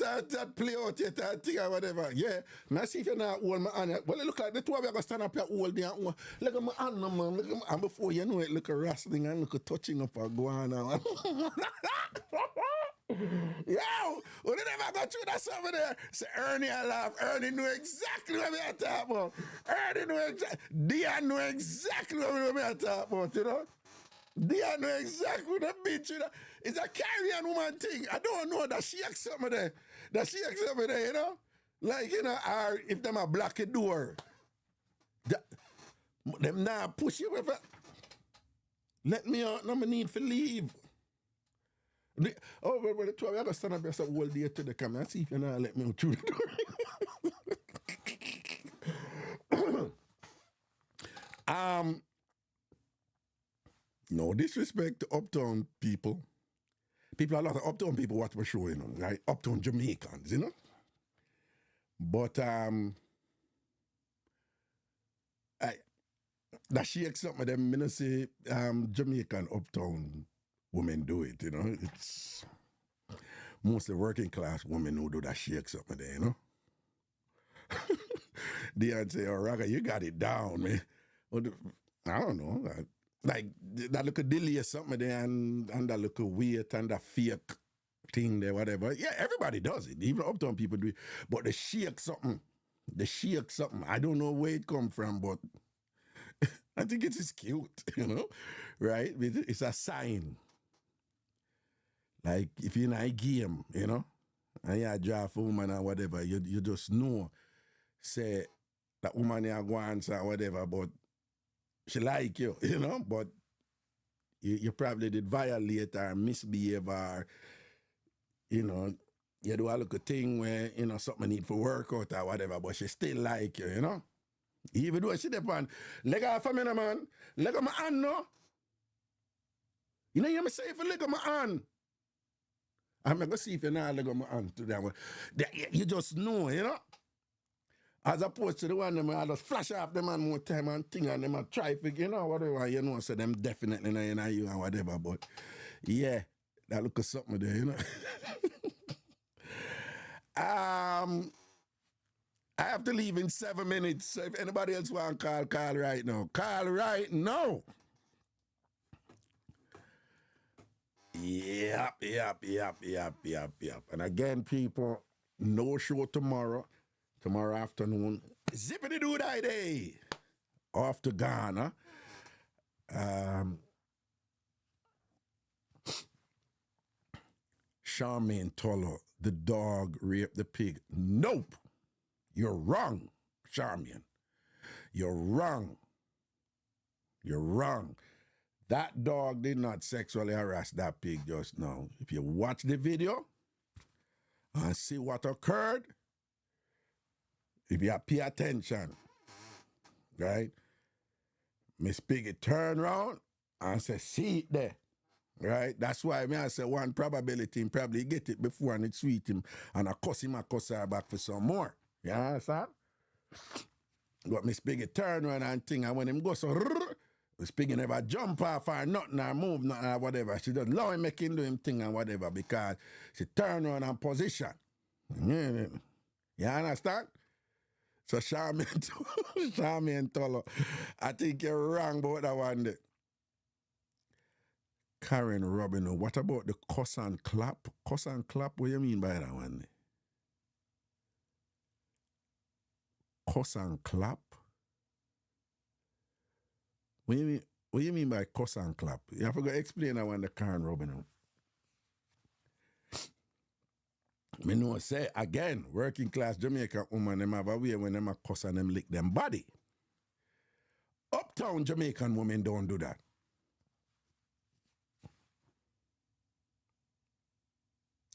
play out yet, that thing or whatever, yeah, I see if you're not hold my hand yet. Well, it look like the two of you are going to stand up here all day and hold. Look at my hand, no, man. Look at my, and before you know it, look at wrestling and look at touching up and going on. Yo, when I never got through that something there, say Ernie I laugh. Ernie knew exactly what I'm talking about. Ernie knew exactly. Dion knew exactly what I'm talking about, you know? Dion knew exactly what the bitch, you know? It's a Caribbean woman thing. I don't know that she acts something there. You know? Like, you know, or if them a block a door. Them now push you with it. Let me out, no me need to leave. Well, the two of you are going to stand up yourself all day to the camera and see if you're not let me out through the door. No disrespect to uptown people. A lot of uptown people watch my show, you know, right? Uptown Jamaicans, you know? But, that shake something of them, I don't say Jamaican uptown women do it, you know. It's mostly working class women who do that shake something there, you know. They say, oh, Raga, you got it down, man. I don't know. Like, that little dilly or something there and that little weight and that fake thing there, whatever. Yeah, everybody does it. Even uptown people do it. But the shake something, I don't know where it come from, but I think it is cute, you know, right? It's a sign. Like, if you're in a game, you know, and you draft a woman or whatever, you just know, say, that woman you go answer or whatever, but she like you, you know, but you probably did violate or misbehave or, you know, you do a little thing where, you know, something need for work out or whatever, but she still like you, you know? Even though she depend, leg off of me, man. Leg of my hand, no? You know, you say if you leg of my hand. I'm going to see if you're not leg of my hand to them. You just know, you know? As opposed to the one them, I just flash off them man more time and thing and them and try to, you know, whatever, you know, so them definitely not in you and whatever, but yeah, that look at something there, you know? I have to leave in 7 minutes. So if anybody else want to call right now. Call right now. Yep. And again, people, no show tomorrow. Tomorrow afternoon, zippity doo die day. Off to Ghana. Charmaine Tolo, the dog raped the pig. Nope. You're wrong, Charmaine. You're wrong. You're wrong. That dog did not sexually harass that pig just now. If you watch the video and see what occurred, if you pay attention, right? Miss Piggy turn around and say, see it there. Right? That's why I say one probability him probably get it before and it sweet him and I cuss her back for some more. You understand? But Miss Piggy turn around and thing, and when him go so Miss Piggy never jump off or nothing or move nothing or whatever. She just allow him make him do him thing and whatever because she turn around and position. You understand? So Charmaine Tolo, I think you're wrong about that one there. Karen Robin, what about the cuss and clap? Cuss and clap, what do you mean by that one? Cuss and clap? What do you mean by cuss and clap? You have to go explain that one to Karen Robin. Me know say, again, working class Jamaican woman, them have a way when them a cuss and them lick them body. Uptown Jamaican women don't do that.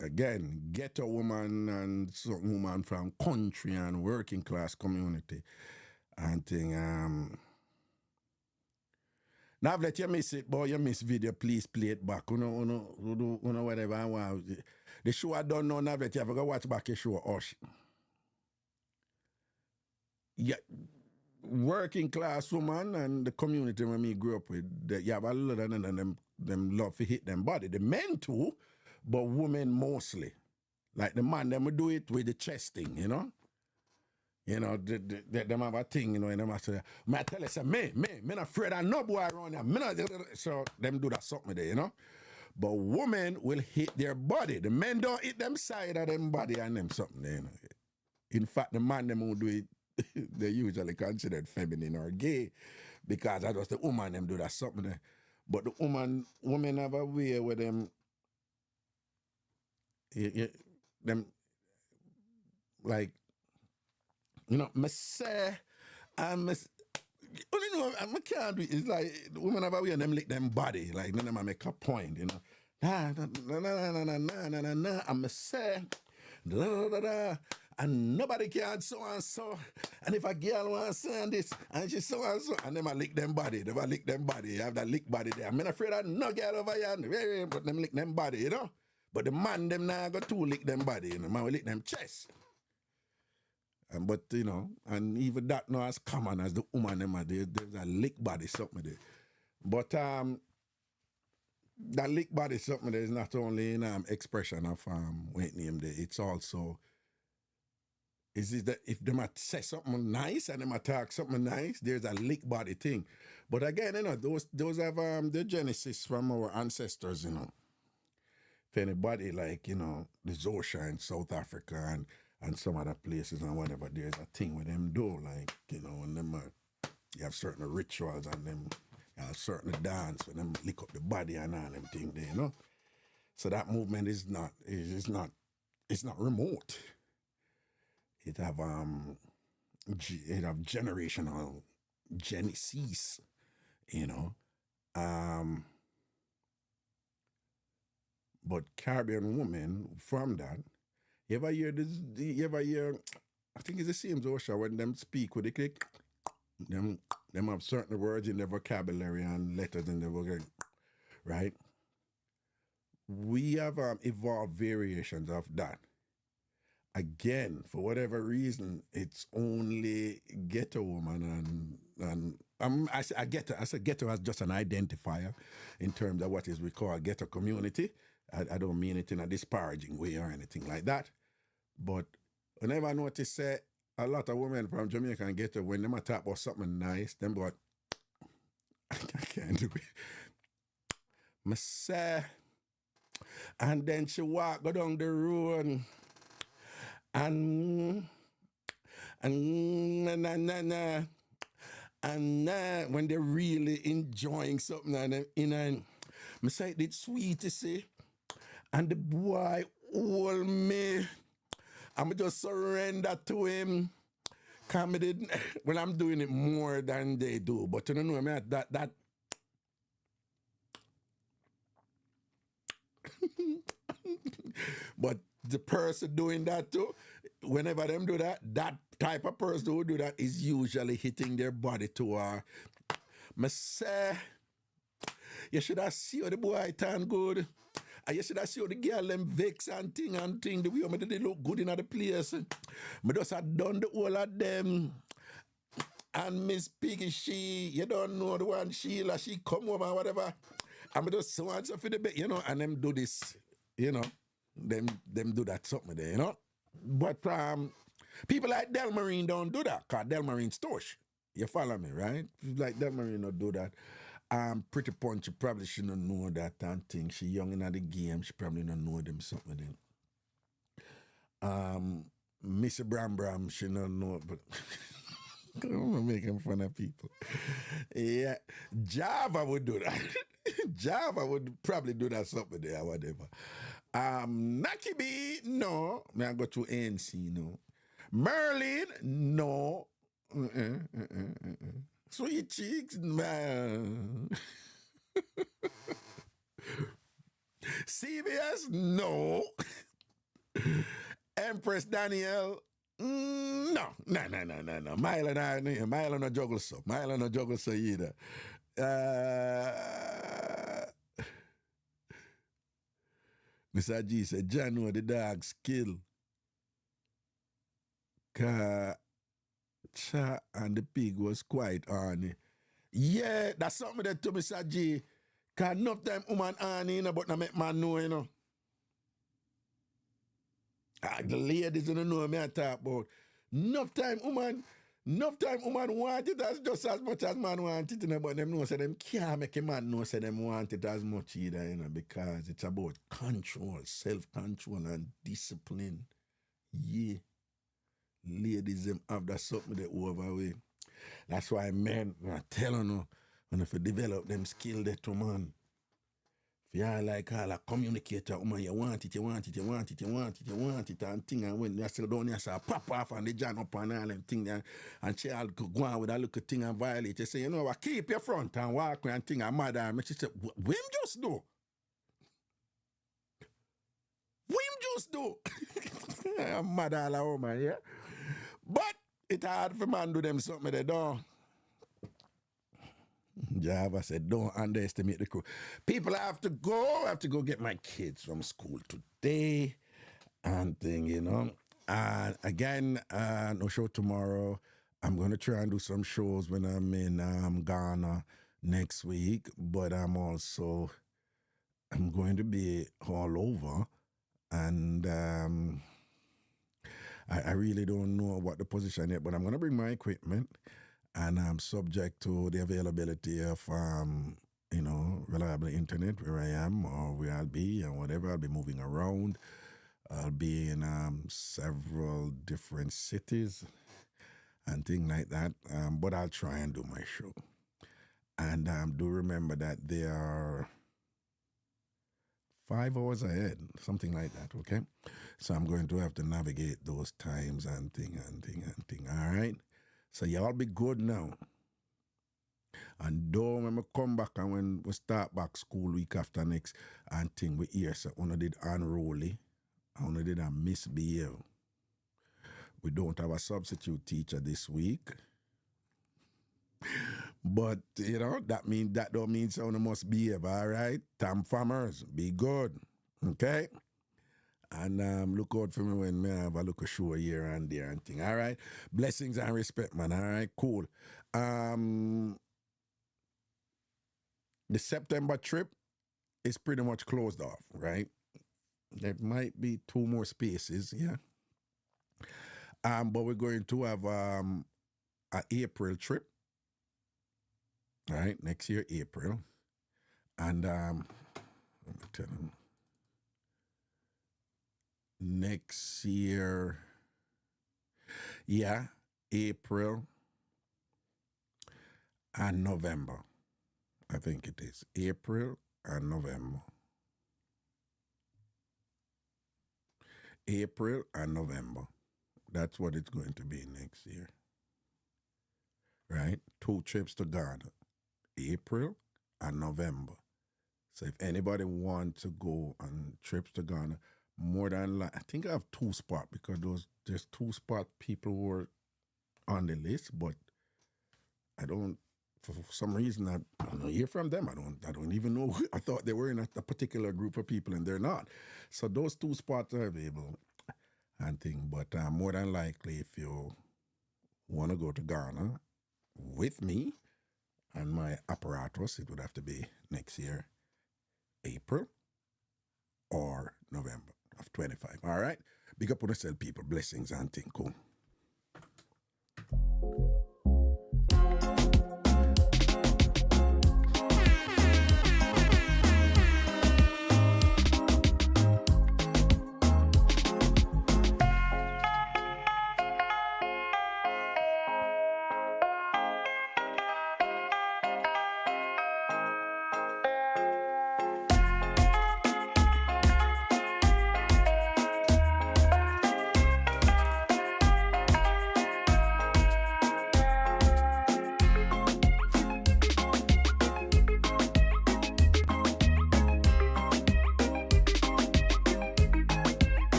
Again, ghetto woman and some woman from country and working class community and thing. Now let you miss it, boy, you miss video, please play it back. You know whatever I want. The show I don't know now that you have to go watch back the show. Yeah, working class woman and the community when me grew up with, you have a lot of them love to hit them body. The men too, but women mostly. Like the man, them will do it with the chest thing, you know? You know, them have a thing, you know, and them have to say, I tell you, say, me not afraid of no boy around here. So them do that something there, you know? But women will hit their body. The men don't hit them side of them body and them something there, you know? In fact, the man them who do it, they're usually considered feminine or gay because that was the woman them do that something there. But the women have a way with them, them, like, you know, I can't do it. It's like the women have a way and them lick them body, like none of them make a point, you know. I'm say, and nobody can so and so. And if a girl wants to say this, and she so and so, and them I lick them body. They lick them body. You have that lick body there. I'm not afraid of no girl over here, but them lick them body, you know. But the man them now got to lick them body, you know. Man will lick them chest. But you know, and even that not as common as the woman them are there. There's a lick body something there. But that lick body something there is not only an expression of what name there. It's also is it that if them say something nice and them talk something nice, there's a lick body thing. But again, you know, those have the genesis from our ancestors, you know. If anybody like, you know, the Zosha in South Africa and some other places and whatever, there's a thing with them do, like, you know, when them you have certain rituals and them you have certain dance when them lick up the body and all them thing there, you know. So that movement is not remote. It have generational genesis, you know. But Caribbean women from that, you ever hear, I think it's the same Zosha when them speak with the click, them have certain words in their vocabulary and letters in their vocabulary, right? We have evolved variations of that. Again, for whatever reason, it's only ghetto woman and I say ghetto as just an identifier in terms of what is we call ghetto community. I don't mean it in a disparaging way or anything like that. But whenever I notice say a lot of women from Jamaica and ghetto, when them talk about something nice, them go, I can't do it. I say, And then she go down the road and when they're really enjoying something and I say it's sweet to see, and the boy hold me, I'm just surrender to him. Comedy, well, I'm doing it more than they do, but you don't know, man, that but the person doing that too, whenever them do that, that type of person who do that is usually hitting their body to me say, you should have seen the boy turn good. And you should have seen the girl them vex and thing, the way they look good in the place. Me just had done the whole of them. And Miss Piggy, you don't know the one, Sheila, she come over and whatever. And me just want to for the bed, and them do this, them do that something there, But people like Del Marine don't do that, because Del Marine's torch. You follow me, right? Like Del Marine don't do that. Pretty Punch, you probably shouldn't know that and thing. She young in the game, she probably don't know them something then. Missy Bram, she don't know, but I'm making fun of people. Yeah, Java would do that. Java would probably do that something there or whatever. Naki B, no. I go to ANC, no. Merlin, no. Sweet cheeks, man. CBS, no. Empress Danielle, no. Milo no juggle so. Milo no juggle so either. Mr. G said, John know the dog's kill. Cha and the pig was quite horny. Yeah, that's something that to Mr. G. Cause enough time woman horny, but not make man know, The ladies don't know me I talk about. Enough time woman want it as just as much as man want it, but them know say them can't make a man know say them want it as much either, because it's about control, self-control and discipline. Yeah. Ladies them have that something they overweight. That's why men, I tell you, if you develop them skill there to man, if you are like a communicator, woman, you want it, and thing, and when you still down here, so pop off and they jam up and all them thing there, and she all go on with a little thing and violate. You say, you know what, keep your front and walk and thing and mother, and she say, what just do? I'm mad all a woman, yeah? But it's hard for man do them something they don't. Java said, don't underestimate the crew. People have to go get my kids from school today and thing, And again, no show tomorrow. I'm going to try and do some shows when I'm in Ghana next week, but I'm going to be all over, and I really don't know what the position yet, but I'm going to bring my equipment, and I'm subject to the availability of, reliable internet where I am or where I'll be and whatever. I'll be moving around. I'll be in several different cities and things like that, but I'll try and do my show. And do remember that they are 5 hours ahead, something like that, okay? So I'm going to have to navigate those times and thing, all right? So y'all be good now. And don't when we come back and when we start back school week after next and thing we hear, so one did unruly, and one did a misbehave. We don't have a substitute teacher this week. But, that don't mean someone must behave, all right? Tam farmers, be good, okay? And look out for me when I have a look a show here and there and thing, all right? Blessings and respect, man, all right? Cool. The September trip is pretty much closed off, right? There might be 2 more spaces, yeah? But we're going to have an April trip. Right, next year, April. And let me tell you, next year, yeah, April and November. I think it is April and November. April and November. That's what it's going to be next year. Right? 2 trips to Ghana. April and November. So if anybody wants to go on trips to Ghana, more than I think I have 2 spots because there's 2 spot people who are on the list, but I don't, for some reason I don't hear from them. I don't even know. I thought they were in a particular group of people and they're not. So those 2 spots are available and thing. But more than likely, if you want to go to Ghana with me and my apparatus, it would have to be next year, April or November of 25. All right? Big up on yourself, people. Blessings and thing. Cool.